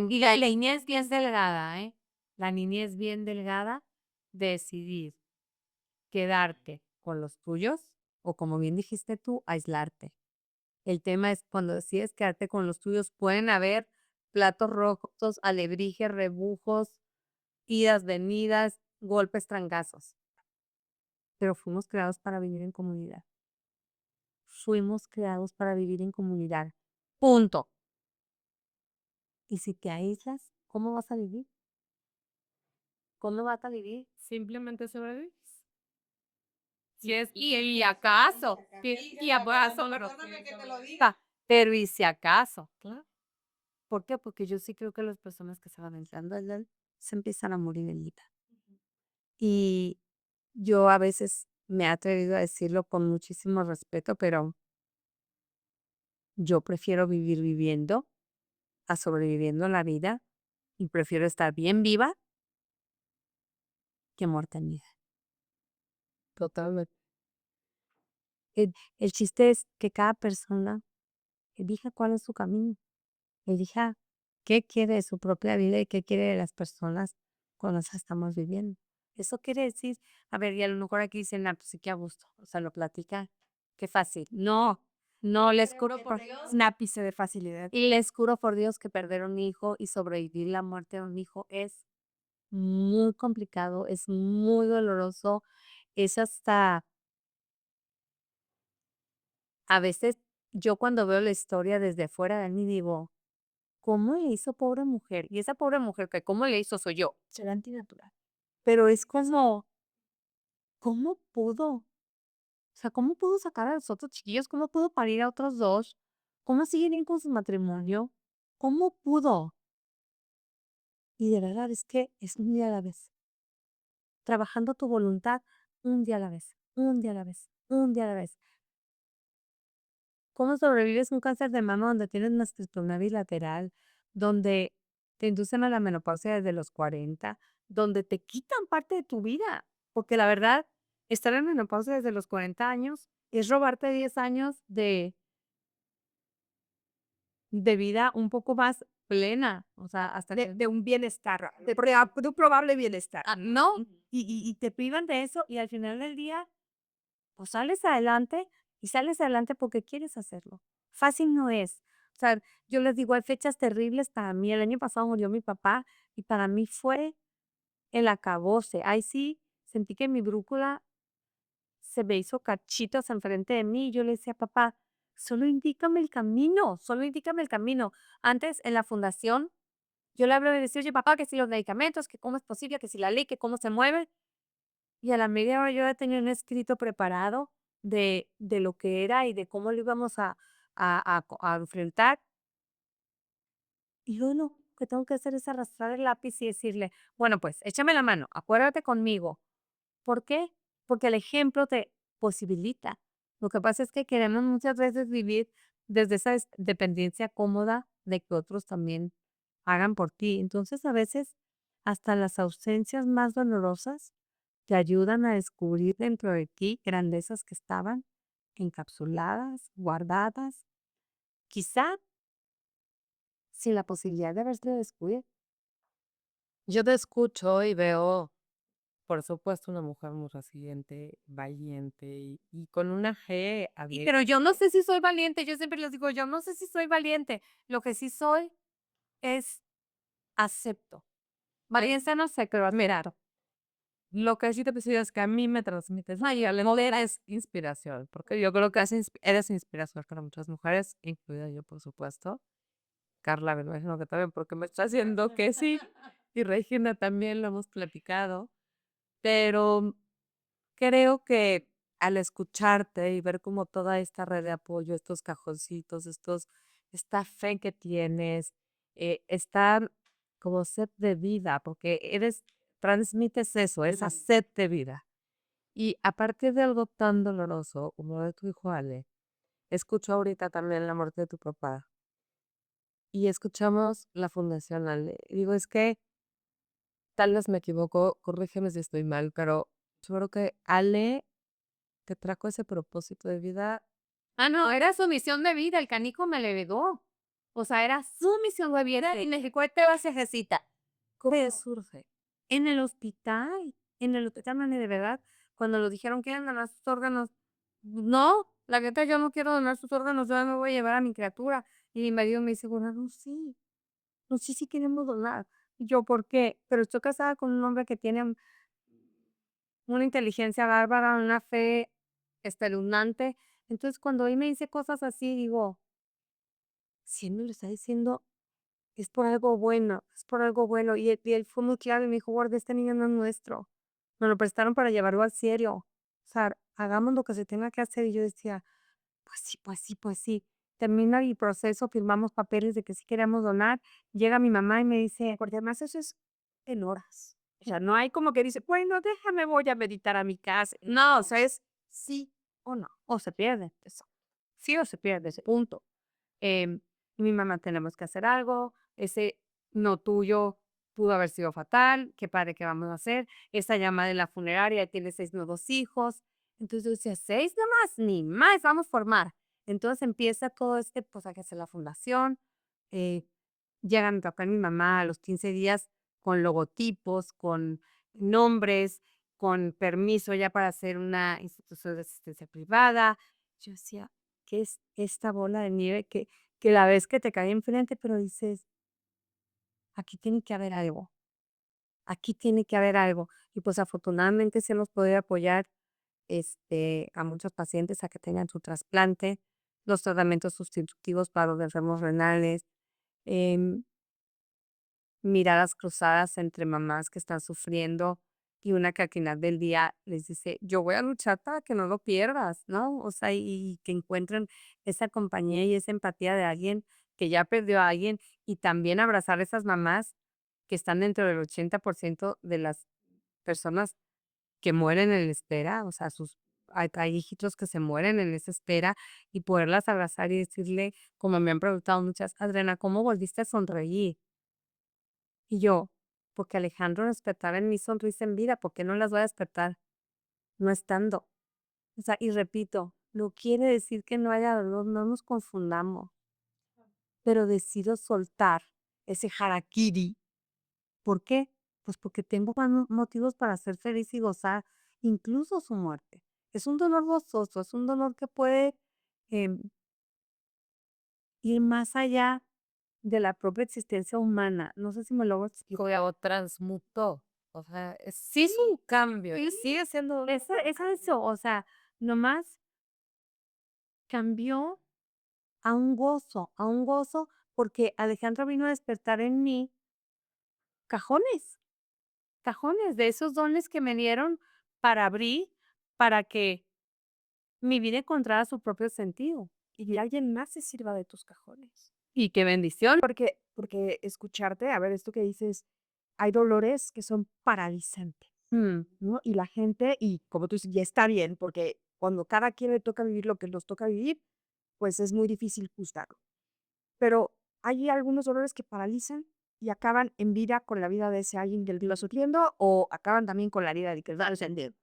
Y la niñez bien delgada, ¿eh? La niñez bien delgada, decidir quedarte con los tuyos o como bien dijiste tú, aislarte. El tema es cuando decides quedarte con los tuyos, pueden haber platos rojos, alebrijes, rebujos, idas, venidas, golpes, trancazos. Pero fuimos creados para vivir en comunidad. Fuimos creados para vivir en comunidad. Punto. Y si te aíslas, ¿cómo vas a vivir? ¿Cómo vas a vivir? Simplemente sobrevives. Y acaso, y acaso, Pero ¿y si acaso? Claro. ¿Por qué? Porque yo sí creo que las personas que se van entrando al LOL se empiezan a morir en vida. Y yo a veces me he atrevido a decirlo con muchísimo respeto, pero yo prefiero vivir viviendo a sobreviviendo la vida y prefiero estar bien viva que muerta en vida. totalmente. El chiste es que cada persona elija cuál es su camino, elija qué quiere de su propia vida y qué quiere de las personas con las que estamos viviendo. Eso quiere decir, a ver, y a lo mejor aquí dicen, ah, pues sí que a gusto, o sea, lo platica, qué fácil. No, no, les juro por Un ápice de facilidad. y les juro por Dios que perder un hijo y sobrevivir la muerte de un hijo es muy complicado, es muy doloroso, es hasta, a veces yo cuando veo la historia desde fuera de mí digo, ¿cómo le hizo pobre mujer? Y esa pobre mujer que cómo le hizo soy yo. Será antinatural. Pero es como, ¿cómo pudo? O sea, ¿cómo pudo sacar a los otros chiquillos? ¿Cómo pudo parir a otros dos? ¿Cómo sigue bien con su matrimonio? ¿Cómo pudo? Y de verdad es que es un día a la vez. Trabajando tu voluntad un día a la vez, un día a la vez, un día a la vez. ¿Cómo sobrevives un cáncer de mama donde tienes mastectomía bilateral, donde te inducen a la menopausia desde los 40, donde te quitan parte de tu vida? Porque la verdad, estar en menopausia desde los 40 años es robarte 10 años de vida un poco más plena. O sea, hasta que... De un bienestar, de un probable bienestar. no, y te privan de eso y al final del día pues sales adelante y sales adelante porque quieres hacerlo. Fácil no es. O sea, yo les digo, hay fechas terribles para mí. El año pasado murió mi papá y para mí fue el acabose. Ahí sí sentí que mi brújula se me hizo cachitos enfrente de mí y yo le decía, papá, solo indícame el camino, solo indícame el camino. Antes en la fundación yo le hablaba y decía, oye papá, que si los medicamentos, que cómo es posible, que si la ley, que cómo se mueve. Y a la media hora yo ya tenía un escrito preparado de lo que era y de cómo lo íbamos a enfrentar. Y yo lo que tengo que hacer es arrastrar el lápiz y decirle, bueno, pues échame la mano, acuérdate conmigo. ¿Por qué? Porque el ejemplo te posibilita. Lo que pasa es que queremos muchas veces vivir desde esa dependencia cómoda de que otros también hagan por ti. Entonces, a veces, hasta las ausencias más dolorosas te ayudan a descubrir dentro de ti grandezas que estaban encapsuladas, guardadas, quizá sin la posibilidad de haberse descubierto. Yo te escucho y veo, por supuesto, una mujer muy resiliente, valiente y con una G abierta. Pero yo no sé si soy valiente, yo siempre les digo, yo no sé si soy valiente. Lo que sí soy es acepto. Valencia no sé, pero admirar. Lo que sí te pido es que a mí me transmites, ay, Ale, es inspiración, porque yo creo que eres inspiración para muchas mujeres, incluida yo, por supuesto. Carla, me imagino que también, porque me está haciendo que sí. Y Regina también lo hemos platicado. Pero creo que al escucharte y ver como toda esta red de apoyo, estos cajoncitos, esta fe que tienes, esta como sed de vida, porque transmites eso, esa sed de vida. Y a partir de algo tan doloroso como lo de tu hijo Ale, escucho ahorita también la muerte de tu papá y escuchamos la Fundación Ale. Y digo, es que tal vez me equivoco, corrígeme si estoy mal, pero yo creo que Ale te trajo ese propósito de vida. Ah, no, era su misión de vida, el canijo me lo heredó. O sea, era su misión de vida y México te vas a ejercitar. ¿Cómo surge? En el hospital, mane, de verdad, cuando lo dijeron que iban a donar sus órganos, no, la neta, yo no quiero donar sus órganos, yo me voy a llevar a mi criatura. Y mi marido me dice, bueno, no, sí, no, sí, sí queremos donar. Y yo, ¿por qué? Pero estoy casada con un hombre que tiene una inteligencia bárbara, una fe espeluznante. Entonces, cuando él me dice cosas así, digo, si él me lo está diciendo, es por algo bueno, es por algo bueno. Y él fue muy claro y me dijo, guarda, este niño no es nuestro. Nos lo prestaron para llevarlo al serio. O sea, hagamos lo que se tenga que hacer. Y yo decía, pues sí, pues sí, pues sí. Termina el proceso, firmamos papeles de que sí queremos donar. Llega mi mamá y me dice, porque además eso es en horas. O sea, no hay como que dice, bueno, déjame, voy a meditar a mi casa. No, o sea, es sí o no. O se pierde eso. Sí o se pierde ese punto. Em, mi mamá, tenemos que hacer algo. Ese no tuyo pudo haber sido fatal. Qué padre, ¿qué vamos a hacer? Esa llamada de la funeraria tiene 6 nuevos hijos. Entonces yo decía, 6 nomás, ni más, vamos a formar. Entonces empieza todo pues hay que hacer la fundación. eh, Llegan a tocar mi mamá a los 15 días con logotipos, con nombres, con permiso ya para hacer una institución de asistencia privada. Yo decía, ¿qué es esta bola de nieve que la ves que te cae enfrente, pero dices, aquí tiene que haber algo, aquí tiene que haber algo? Y pues afortunadamente sí hemos podido apoyar a muchos pacientes a que tengan su trasplante, los tratamientos sustitutivos para los enfermos renales, em, miradas cruzadas entre mamás que están sufriendo y una que al final del día les dice, yo voy a luchar para que no lo pierdas, ¿no? O sea, y que encuentren esa compañía y esa empatía de alguien que ya perdió a alguien y también abrazar a esas mamás que están dentro del 80% de las personas que mueren en la espera, o sea, hay hijitos que se mueren en esa espera y poderlas abrazar y decirle, como me han preguntado muchas, Adriana, ¿cómo volviste a sonreír? Y yo, porque Alejandro despertaba en mi sonrisa en vida, ¿por qué no las voy a despertar no estando? O sea, y repito, no quiere decir que no haya dolor, no nos confundamos, pero decido soltar ese harakiri. ¿Por qué? Pues porque tengo motivos para ser feliz y gozar incluso su muerte. Es un dolor gozoso, es un dolor que puede em, ir más allá de la propia existencia humana. No sé si me logro explicar. O transmutó. O sea, sí es un cambio y Sí, sigue siendo. es eso, o sea, nomás cambió a un gozo, porque Alejandro vino a despertar en mí cajones, cajones de esos dones que me dieron para abrir, para que mi vida encontrara su propio sentido Y alguien más se sirva de tus cajones. y qué bendición. Porque porque escucharte, a ver, esto que dices, hay dolores que son paralizantes, ¿no? Y la gente, y como tú dices, ya está bien, porque cuando cada quien le toca vivir lo que nos toca vivir, pues es muy difícil juzgarlo. Pero hay algunos dolores que paralizan y acaban en vida con la vida de ese alguien del que lo sufriendo o acaban también con la vida de que está sentido.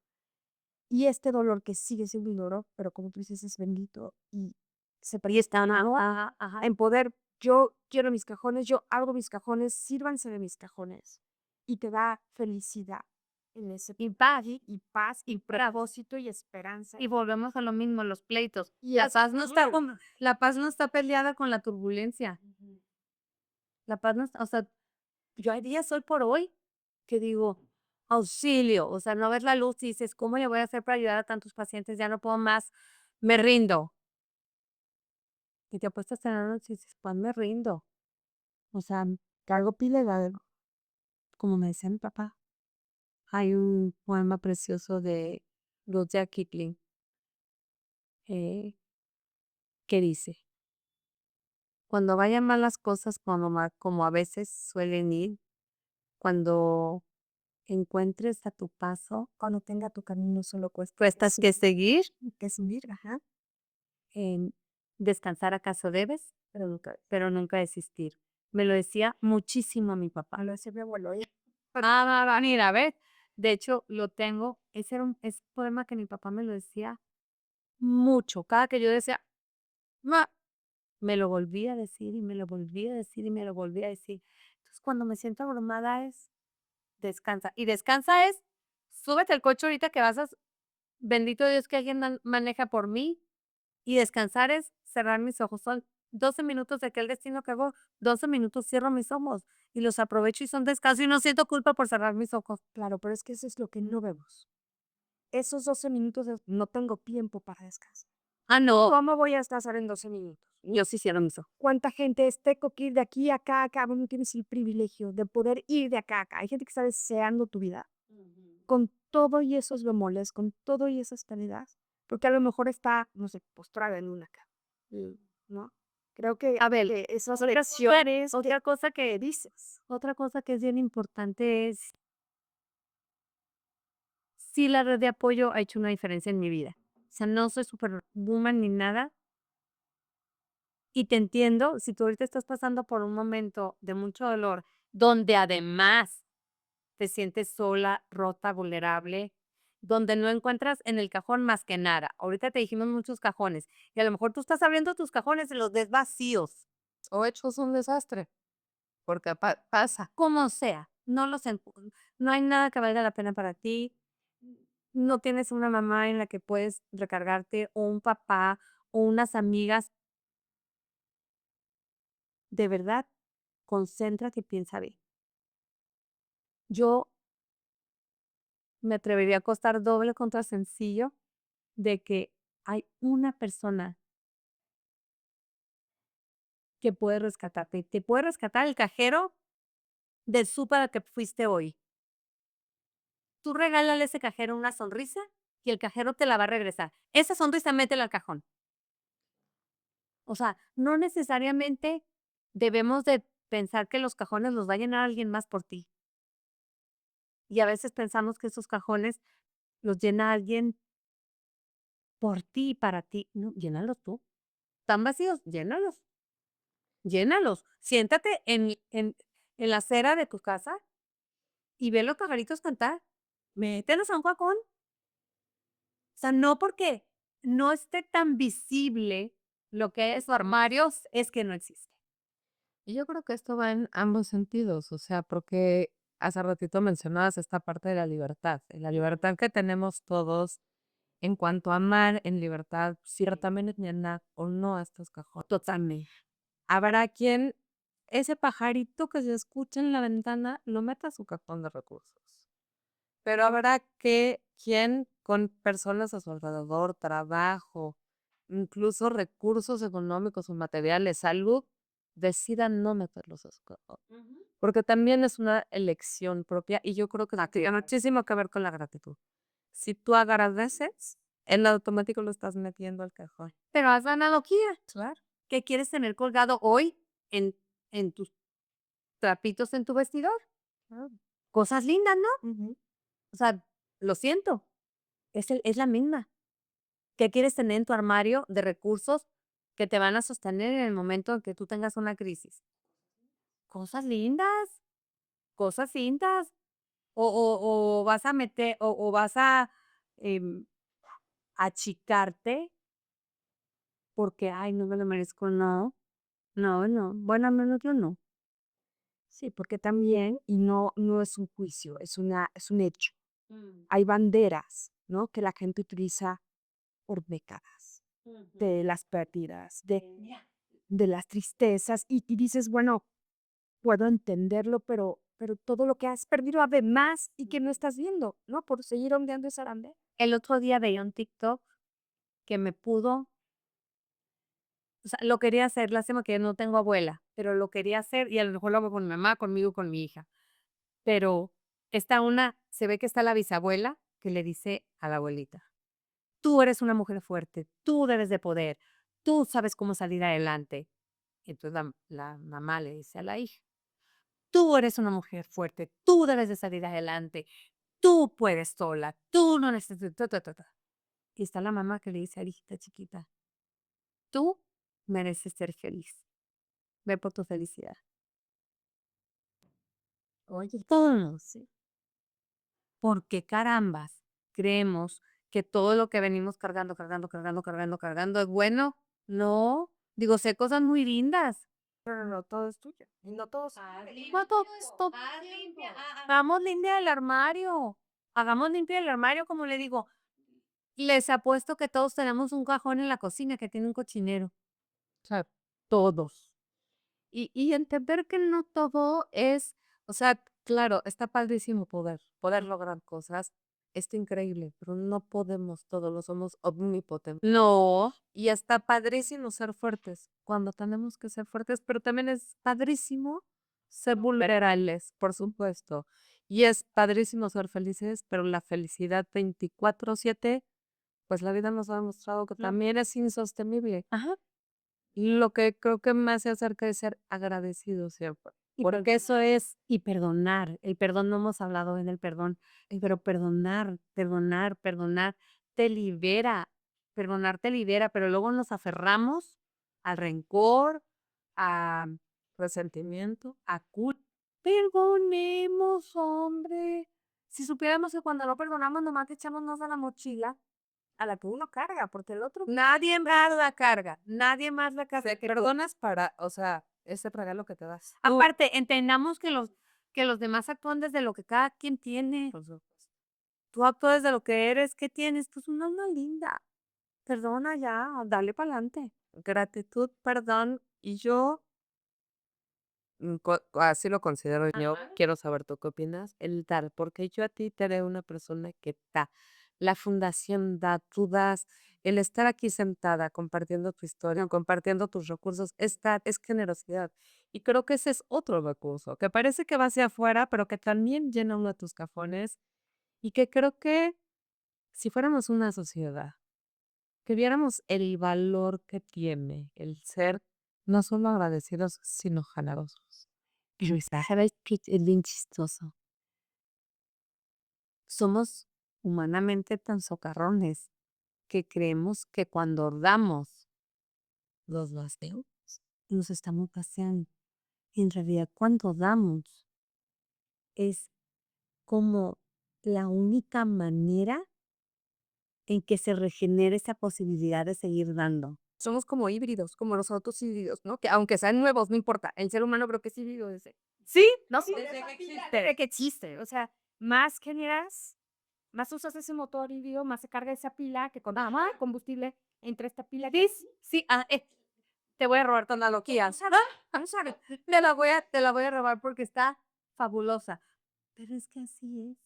Y este dolor que sigue siendo un dolor, pero como tú dices, es bendito y se presta en poder. Yo quiero mis cajones, yo abro mis cajones, sírvanse de mis cajones. Y te da felicidad en ese y paz y propósito y esperanza. Y volvemos a lo mismo, los pleitos. Y La es- paz no está, la paz no está peleada con la turbulencia. La paz no está, o sea, yo hay días hoy por hoy que digo, auxilio, o sea, no ves la luz y dices, ¿cómo le voy a hacer para ayudar a tantos pacientes? Ya no puedo más, me rindo. Y te apuestas en la noche y dices, pues me rindo. O sea, cargo pile de algo, como me decía mi papá. Hay un poema precioso de Rudyard Kipling eh, que dice, cuando vayan mal las cosas como a veces suelen ir, cuando encuentres a tu paso, cuando tenga tu camino solo cuestas que seguir, que subir, ajá. descansar acaso debes, pero nunca desistir. Me lo decía muchísimo mi papá. Lo decía mi abuelo. Mira, a ver, de hecho lo tengo, es un poema que mi papá me lo decía mucho. Cada que yo decía, "Ma", me lo volví a decir y me lo volví a decir y me lo volví a decir. Entonces, cuando me siento abrumada es descansa. Y descansa es, súbete al coche ahorita que bendito Dios que alguien maneja por mí. Y descansar es cerrar mis ojos. Son 12 minutos de aquel destino que hago, 12 minutos cierro mis ojos y los aprovecho y son descanso y no siento culpa por cerrar mis ojos. Claro, pero es que eso es lo que no vemos. Esos 12 minutos no tengo tiempo para descansar. Ah, no, ¿Cómo voy a descansar en 12 minutos? yo sí cierro mis ojos. ¿Cuánta gente es tengo que ir de aquí a acá? Vos no tienes el privilegio de poder ir de acá a acá. Hay gente que está deseando tu vida. Con todo y esos bemoles, con todo y esas pérdidas, porque a lo mejor está, no sé, postrada en una cama, ¿no? Creo que A ver, esas otra lecciones otra cosa que dices. otra cosa que es bien importante es sí la red de apoyo ha hecho una diferencia en mi vida. O sea, no soy superwoman ni nada. Y te entiendo, si tú ahorita estás pasando por un momento de mucho dolor, donde además te sientes sola, rota, vulnerable, donde no encuentras en el cajón más que nada. Ahorita te dijimos muchos cajones y a lo mejor tú estás abriendo tus cajones y los ves vacíos, O hechos un desastre, porque pasa. como sea. No hay nada que valga la pena para ti. No tienes una mamá en la que puedes recargarte o un papá o unas amigas. De verdad, concéntrate y piensa bien. Yo me atrevería a costar doble contra sencillo de que hay una persona que puede rescatarte. Te puede rescatar el cajero del súper al que fuiste hoy. Tú regálale a ese cajero una sonrisa y el cajero te la va a regresar. Esa sonrisa métela al cajón. O sea, no necesariamente debemos de pensar que los cajones los va a llenar alguien más por ti. Y a veces pensamos que esos cajones los llena alguien por ti y para ti. No, llénalos tú. ¿Están vacíos? Llénalos. Llénalos. Siéntate en la acera de tu casa y ve los pajaritos cantar. Mételos a un cajón. O sea, no porque no esté tan visible lo que es su armario, es que no existe. Y yo creo que esto va en ambos sentidos, o sea, porque hace ratito mencionabas esta parte de la libertad que tenemos todos en cuanto a amar en libertad, ciertamente llenar o no a estos cajones. Totalmente. Habrá quien ese pajarito que se escucha en la ventana lo meta a su cajón de recursos. Pero habrá que quien con personas a su alrededor, trabajo, incluso recursos económicos o materiales, salud, decidan no meterlos a su cajón. Porque también es una elección propia y yo creo que tiene muchísimo que ver con la gratitud. Si tú agradeces, en automático lo estás metiendo al cajón. Pero haz la analogía. Claro. ¿Qué quieres tener colgado hoy en tu trapitos en tu vestidor. Cosas lindas, ¿no? O sea, lo siento, es la misma. ¿Qué quieres tener en tu armario de recursos que te van a sostener en el momento en que tú tengas una crisis? Cosas lindas, cosas lindas. O vas a meter, o vas a em, achicarte porque, ay, no me lo merezco. No, no, no. Bueno, al menos yo no. Sí, porque también, y no es un juicio, es un hecho. Hay banderas, ¿no? Que la gente utiliza por décadas, de las pérdidas, de las tristezas, y dices, bueno, puedo entenderlo, pero todo lo que has perdido además y que no estás viendo, ¿no? Por seguir ondeando esa bandera. El otro día veía un TikTok que o sea, lo quería hacer, lástima que no tengo abuela, pero lo quería hacer y a lo mejor lo hago con mi mamá, conmigo, con mi hija. Pero se ve que está la bisabuela que le dice a la abuelita, tú eres una mujer fuerte, tú debes de poder, tú sabes cómo salir adelante. Entonces la mamá le dice a la hija, tú eres una mujer fuerte, tú debes de salir adelante, tú puedes sola, tú no necesitas. Y está la mamá que le dice a la hijita chiquita, tú mereces ser feliz, ve por tu felicidad. Oye, Todos, ¿sí? Porque carambas, creemos que todo lo que venimos cargando es bueno. No, digo, sé cosas muy lindas. no todo es tuyo. Y no todos. No todo es todo. Hagamos limpia el armario. Hagamos limpia el armario, como le digo. Les apuesto que todos tenemos un cajón en la cocina que tiene un cochinero. O sea, todos. Y entender que no todo es, o sea, claro, está padrísimo poder lograr cosas, está increíble, pero no podemos todos, lo somos omnipotentes. No, y está padrísimo ser fuertes cuando tenemos que ser fuertes, pero también es padrísimo ser vulnerables, por supuesto. Y es padrísimo ser felices, pero la felicidad 24/7, pues la vida nos ha demostrado que también es insostenible. Ajá. Lo que creo que me hace acerca de ser agradecido siempre. Porque eso es, y perdonar. El perdón, no hemos hablado bien del perdón, pero perdonar te libera. Perdonar te libera, pero luego nos aferramos al rencor, a resentimiento, a culpa. Perdonemos, hombre. Si supiéramos que cuando no perdonamos, nomás te echamos nos a la mochila a la que uno carga, porque el otro, nadie más la carga, nadie más la carga. Perdonas para, o sea, ese regalo que te das. Aparte, entendamos que los demás actúan desde lo que cada quien tiene. Por supuesto. Tú actúas desde lo que eres, ¿qué tienes? Pues una alma linda. Perdona ya, dale para adelante. Gratitud, perdón, y yo así lo considero yo. Quiero saber tú qué opinas. El dar, porque yo a ti te haré una persona que da. La fundación da, tú das. El estar aquí sentada compartiendo tu historia, compartiendo tus recursos, es generosidad. Y creo que ese es otro recurso, que parece que va hacia afuera, pero que también llena uno de tus cajones. Y que creo que si fuéramos una sociedad, que viéramos el valor que tiene el ser no solo agradecidos, sino generosos. Pero ¿sabes qué? Es bien chistoso. Somos humanamente tan socarrones que creemos que cuando damos los vacíos, nos estamos vaciando. En realidad, cuando damos es como la única manera en que se regenera esa posibilidad de seguir dando. somos como híbridos, como los autos híbridos, ¿no? Que aunque sean nuevos, no importa. El ser humano creo que es híbrido desde. Sí, ¿no? Desde que existe. O sea, más generas, más usas ese motor híbrido, más se carga esa pila que con más combustible entre esta pila. Sí, te voy a robar tu analogía. Te la voy a robar porque está fabulosa. Pero es que así es.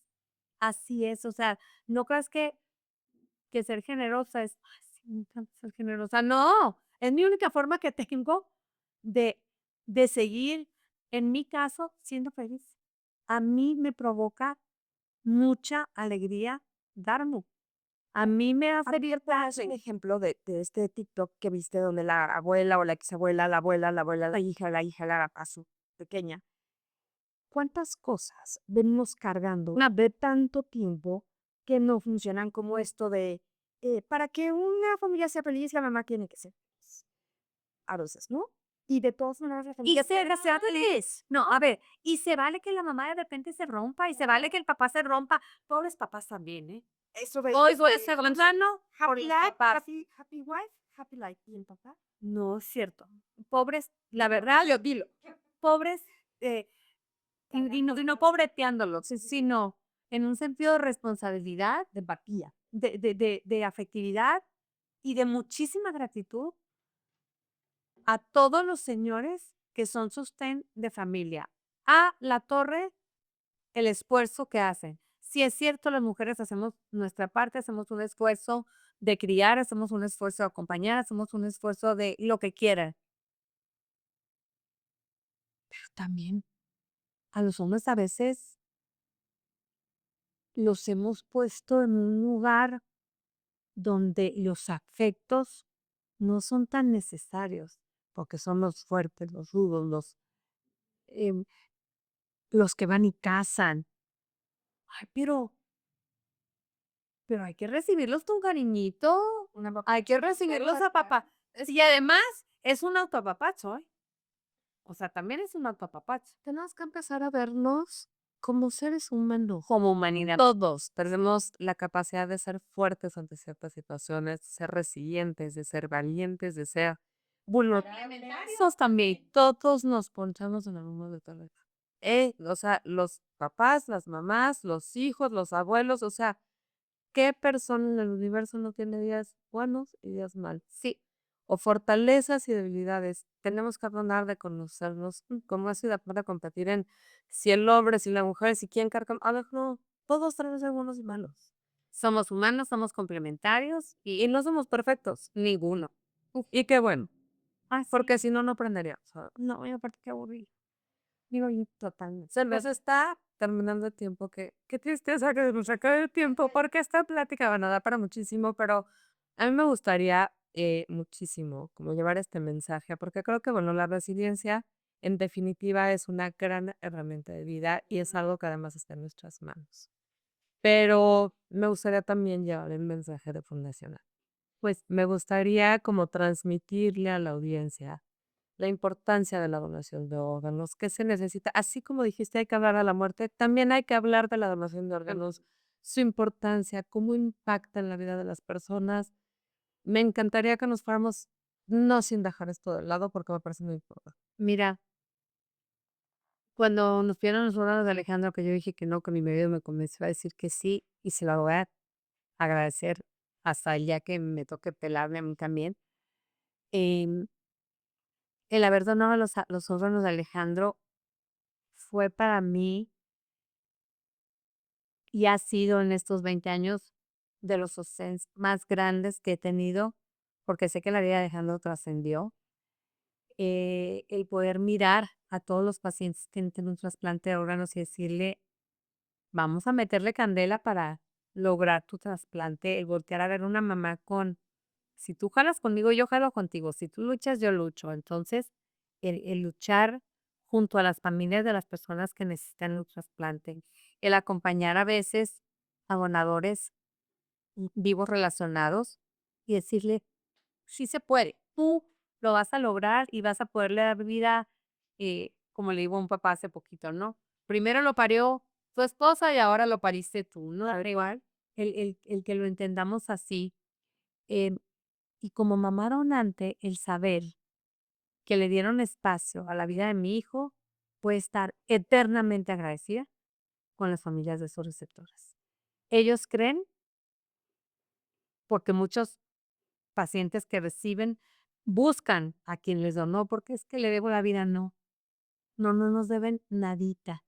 Así es. O sea, no creas que ser generosa es, ay, sí, me encanta ser generosa. No, es mi única forma que tengo de, de seguir, en mi caso, siendo feliz. A mí me provoca mucha alegría darme. A mí me hace bien Es un ejemplo de este TikTok que viste donde la abuela o la exabuela, la abuela, la hija, a su pequeña, ¿Cuántas cosas venimos cargando de tanto tiempo que no funcionan como esto de, para que una familia sea feliz, la mamá tiene que ser feliz? A veces, ¿no? Y de todas maneras la Y familia sea feliz. No, a ver, y se vale que la mamá de repente se rompa, y se vale que el papá se rompa. Pobres papás también, ¿eh? eso de Hoy voy a ser plano, happy pobres life, papás. happy wife, happy life. ¿Y el papá? No es cierto. Pobres, la verdad, yo dilo. Pobres, y no pobreteándolos, sino en un sentido de responsabilidad, de empatía, de afectividad y de muchísima gratitud a todos los señores que son sostén de familia. A la torre, el esfuerzo que hacen. Si es cierto, las mujeres hacemos nuestra parte, hacemos un esfuerzo de criar, hacemos un esfuerzo de acompañar, hacemos un esfuerzo de lo que quieran. Pero también a los hombres a veces los hemos puesto en un lugar donde los afectos no son tan necesarios, porque son los fuertes, los rudos, em, los que van y cazan. Ay, pero hay que recibirlos con cariñito, hay que recibirlos a papá. Y además es un autoapapacho, ¿eh? O sea, también es un autoapapacho. Tenemos que empezar a vernos como seres humanos. Como humanidad, todos tenemos la capacidad de ser fuertes ante ciertas situaciones, de ser resilientes, de ser valientes, de ser vulnerables. Esos también, todos nos ponchamos en algún momento de la vida. O sea, los papás, las mamás, los hijos, los abuelos, o sea, ¿qué persona en el universo no tiene días buenos y días malos? Sí. O fortalezas y debilidades. Tenemos que aprender de conocernos como así de aprender a competir en si el hombre, si la mujer, si quién carga. A ver, no, todos tenemos buenos y malos. Somos humanos, somos complementarios y no somos perfectos, ninguno. Y qué bueno, porque si no, no aprenderíamos. No, y aparte qué aburrido. Digo, y totalmente. Se nos está terminando el tiempo. Qué tristeza que nos acabe el tiempo, porque esta plática van a dar para muchísimo, pero a mí me gustaría muchísimo como llevar este mensaje, porque creo que, bueno, la resiliencia en definitiva es una gran herramienta de vida y es algo que además está en nuestras manos. Pero me gustaría también llevar el mensaje de fundacional. Pues me gustaría como transmitirle a la audiencia la importancia de la donación de órganos, qué se necesita. Así como dijiste, hay que hablar de la muerte, también hay que hablar de la donación de órganos, su importancia, cómo impacta en la vida de las personas. Me encantaría que nos fuéramos, no sin dejar esto de lado, porque me parece muy importante. Mira, cuando nos pidieron los órganos de Alejandro, que yo dije que no, que mi marido me convenció a decir que sí, y se lo voy a agradecer hasta el día que me toque pelarme a mí también. em, el haber donado los órganos de Alejandro fue para mí y ha sido en estos 20 años de los sostenes más grandes que he tenido, porque sé que la vida de Alejandro trascendió. El poder mirar a todos los pacientes que tienen un trasplante de órganos y decirle, vamos a meterle candela para lograr tu trasplante, el voltear a ver una mamá con, si tú jalas conmigo, yo jalo contigo, si tú luchas, yo lucho. Entonces, el luchar junto a las familias de las personas que necesitan un trasplante, el acompañar a veces a donadores vivos relacionados y decirle, sí se puede, tú lo vas a lograr y vas a poderle dar vida, como le digo a un papá hace poquito, ¿no? Primero lo parió tu esposa y ahora lo pariste tú, ¿no? Da igual, el que lo entendamos así. em, y como mamá donante, el saber que le dieron espacio a la vida de mi hijo, puede estar eternamente agradecida con las familias de esos receptores. Ellos creen, porque muchos pacientes que reciben buscan a quien les donó, porque es que le debo la vida, no. No, no nos deben nadita.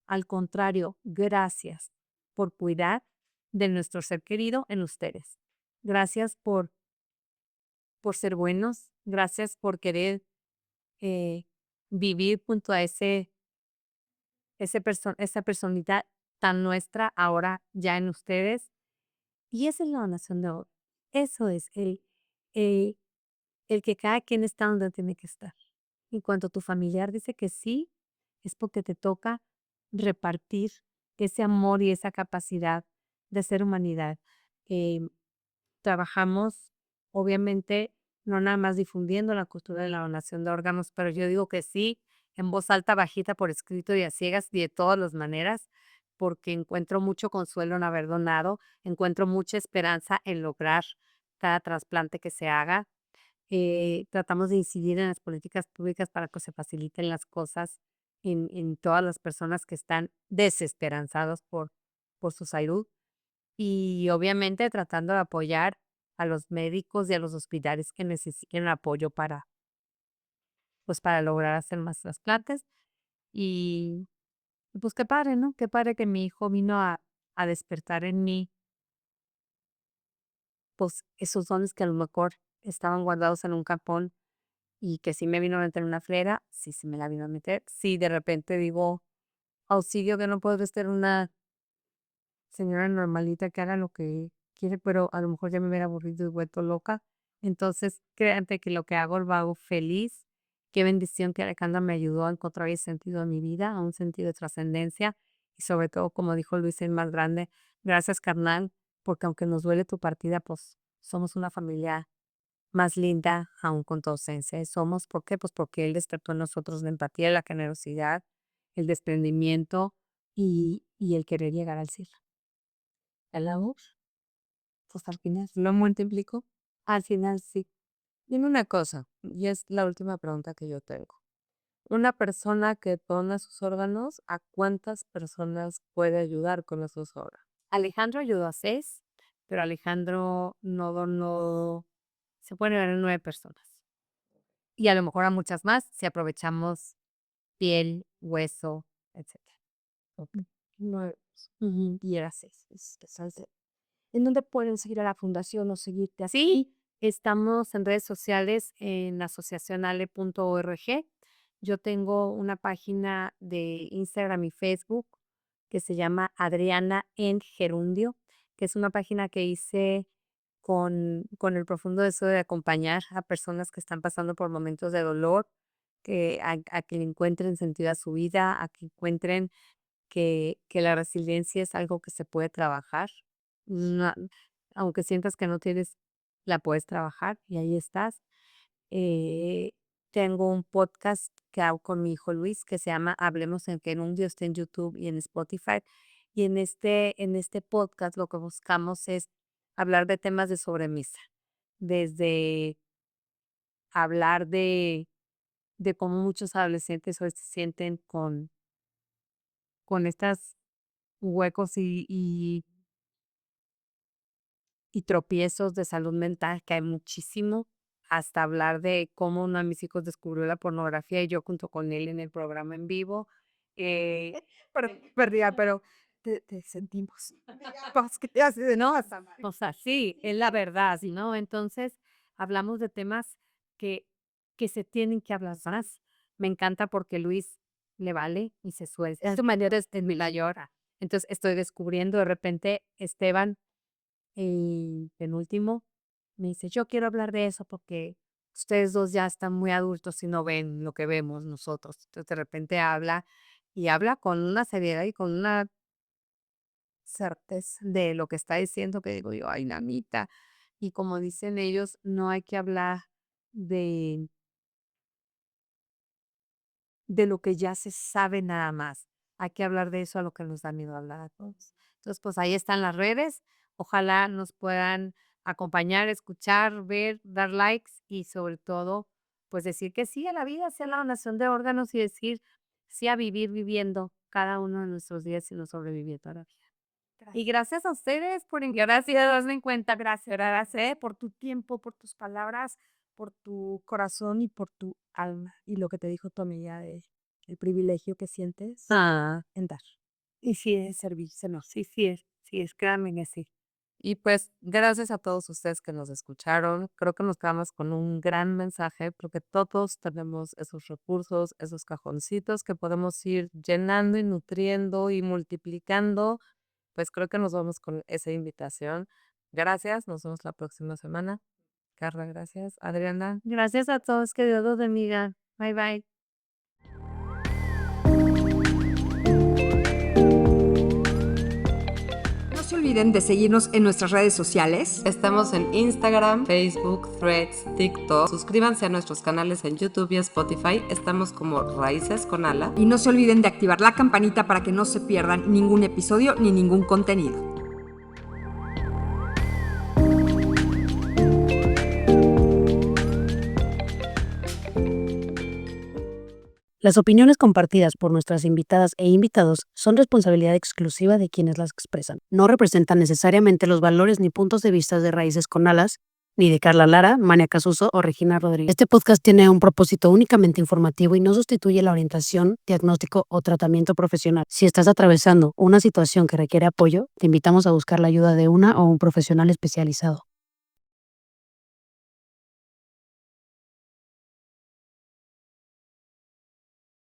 Al contrario, gracias por cuidar de nuestro ser querido en ustedes. Gracias por ser buenos, gracias por querer eh, vivir junto a esa personita tan nuestra ahora ya en ustedes. Y esa es la donación de oro. Eso es eh, el que cada quien está donde tiene que estar. En cuanto tu familiar dice que sí, es porque te toca repartir ese amor y esa capacidad de ser humanidad. Eh, Trabajamos, obviamente, no nada más difundiendo la cultura de la donación de órganos, pero yo digo que sí, en voz alta, bajita, por escrito y a ciegas y de todas las maneras, porque encuentro mucho consuelo en haber donado, encuentro mucha esperanza en lograr cada trasplante que se haga. Tratamos de incidir en las políticas públicas para que se faciliten las cosas en todas las personas que están desesperanzados por su salud y obviamente tratando de apoyar a los médicos y a los hospitales que necesiten apoyo pues, para lograr hacer más trasplantes. Y pues qué padre, ¿no? Qué padre que mi hijo vino a despertar en mí, pues esos dones que a lo mejor estaban guardados en un capón y que sí me vino a meter en una flera, sí, sí me la vino a meter. Sí, de repente digo, auxilio que no puedo ser una señora normalita que haga lo que quiere, pero a lo mejor ya me hubiera aburrido y vuelto loca. Entonces, créanme que lo hago feliz. Qué bendición que Alejandra me ayudó a encontrar el sentido de mi vida, a un sentido de trascendencia y sobre todo, como dijo Luis, el más grande, gracias carnal, porque aunque nos duele tu partida, pues somos una familia más linda, aún con tu ausencia. Somos, ¿por qué? Pues porque él despertó en nosotros la empatía, la generosidad, el desprendimiento y el querer llegar al cielo. El amor, pues al final lo multiplico. Al final sí. Dime una cosa, y es la última pregunta que yo tengo. Una persona que dona sus órganos, ¿a cuántas personas puede ayudar con esos órganos? Alejandro ayudó a 6, pero Alejandro no donó, se pueden ayudar a 9 personas. Y a lo mejor a muchas más si aprovechamos piel, hueso, etcétera. No, Ujú. y era 6. ¿En dónde pueden seguir a la fundación o seguirte a ti? Sí, estamos en redes sociales en asociacionale.org. Yo tengo una página de Instagram y Facebook que se llama Adriana en Gerundio, que es una página que hice con el profundo deseo de acompañar a personas que están pasando por momentos de dolor, a que le encuentren sentido a su vida, a que encuentren que la resiliencia es algo que se puede trabajar. No- Aunque sientas que no tienes, la puedes trabajar y ahí estás. Eh, Tengo un podcast que hago con mi hijo Luis que se llama Hablemos en Gerundio, está en YouTube y en Spotify. Y en este podcast lo que buscamos es hablar de temas de sobremesa, desde hablar de cómo muchos adolescentes hoy se sienten con estas huecos y tropiezos de salud mental, que hay muchísimo, hasta hablar de cómo uno de mis hijos descubrió la pornografía y yo junto con él en el programa en vivo. Pero, perdida, pero te sentimos. Paz, que te hace de No, hasta o sea, sí, es la verdad, ¿no? Entonces, hablamos de temas que, que se tienen que hablar más. Me encanta porque Luis le vale y se suelta. Es su manera de mi la llora. Entonces, estoy descubriendo de repente, Esteban, el penúltimo, me dice, yo quiero hablar de eso porque ustedes dos ya están muy adultos y no ven lo que vemos nosotros. Entonces, de repente habla y habla con una seriedad y con una certeza de lo que está diciendo, que digo yo, ay, namita. Y como dicen ellos, no hay que hablar de, de lo que ya se sabe nada más. Hay que hablar de eso a lo que nos da miedo hablar a todos. Entonces, pues ahí están las redes. Ojalá nos puedan acompañar, escuchar, ver, dar likes y sobre todo, pues decir que sí a la vida, sí a la donación de órganos y decir sí a vivir viviendo cada uno de nuestros días y no sobreviviendo a la vida. Y gracias a ustedes por gracias, darme en cuenta. Gracias, por tu tiempo, por tus palabras, por tu corazón y por tu alma. Y lo que te dijo tu amiga de el privilegio que sientes en dar. y sí es servirse, no, sí es, créanme que sí. Y pues gracias a todos ustedes que nos escucharon. Creo que nos quedamos con un gran mensaje porque todos tenemos esos recursos, esos cajoncitos que podemos ir llenando y nutriendo y multiplicando. Pues creo que nos vamos con esa invitación. Gracias, nos vemos la próxima semana. Carla, gracias. Adriana. Gracias a todos, que Dios los bendiga. Bye bye. se olviden de seguirnos en nuestras redes sociales. Estamos en Instagram, Facebook, Threads, TikTok. Suscríbanse a nuestros canales en YouTube y Spotify. Estamos como Raíces con Ala. Y no se olviden de activar la campanita para que no se pierdan ningún episodio ni ningún contenido. Las opiniones compartidas por nuestras invitadas e invitados son responsabilidad exclusiva de quienes las expresan. No representan necesariamente los valores ni puntos de vista de Raíces con Alas, ni de Carla Lara, Mania Casuso o Regina Rodríguez. Este podcast tiene un propósito únicamente informativo y no sustituye la orientación, diagnóstico o tratamiento profesional. Si estás atravesando una situación que requiere apoyo, te invitamos a buscar la ayuda de una o un profesional especializado.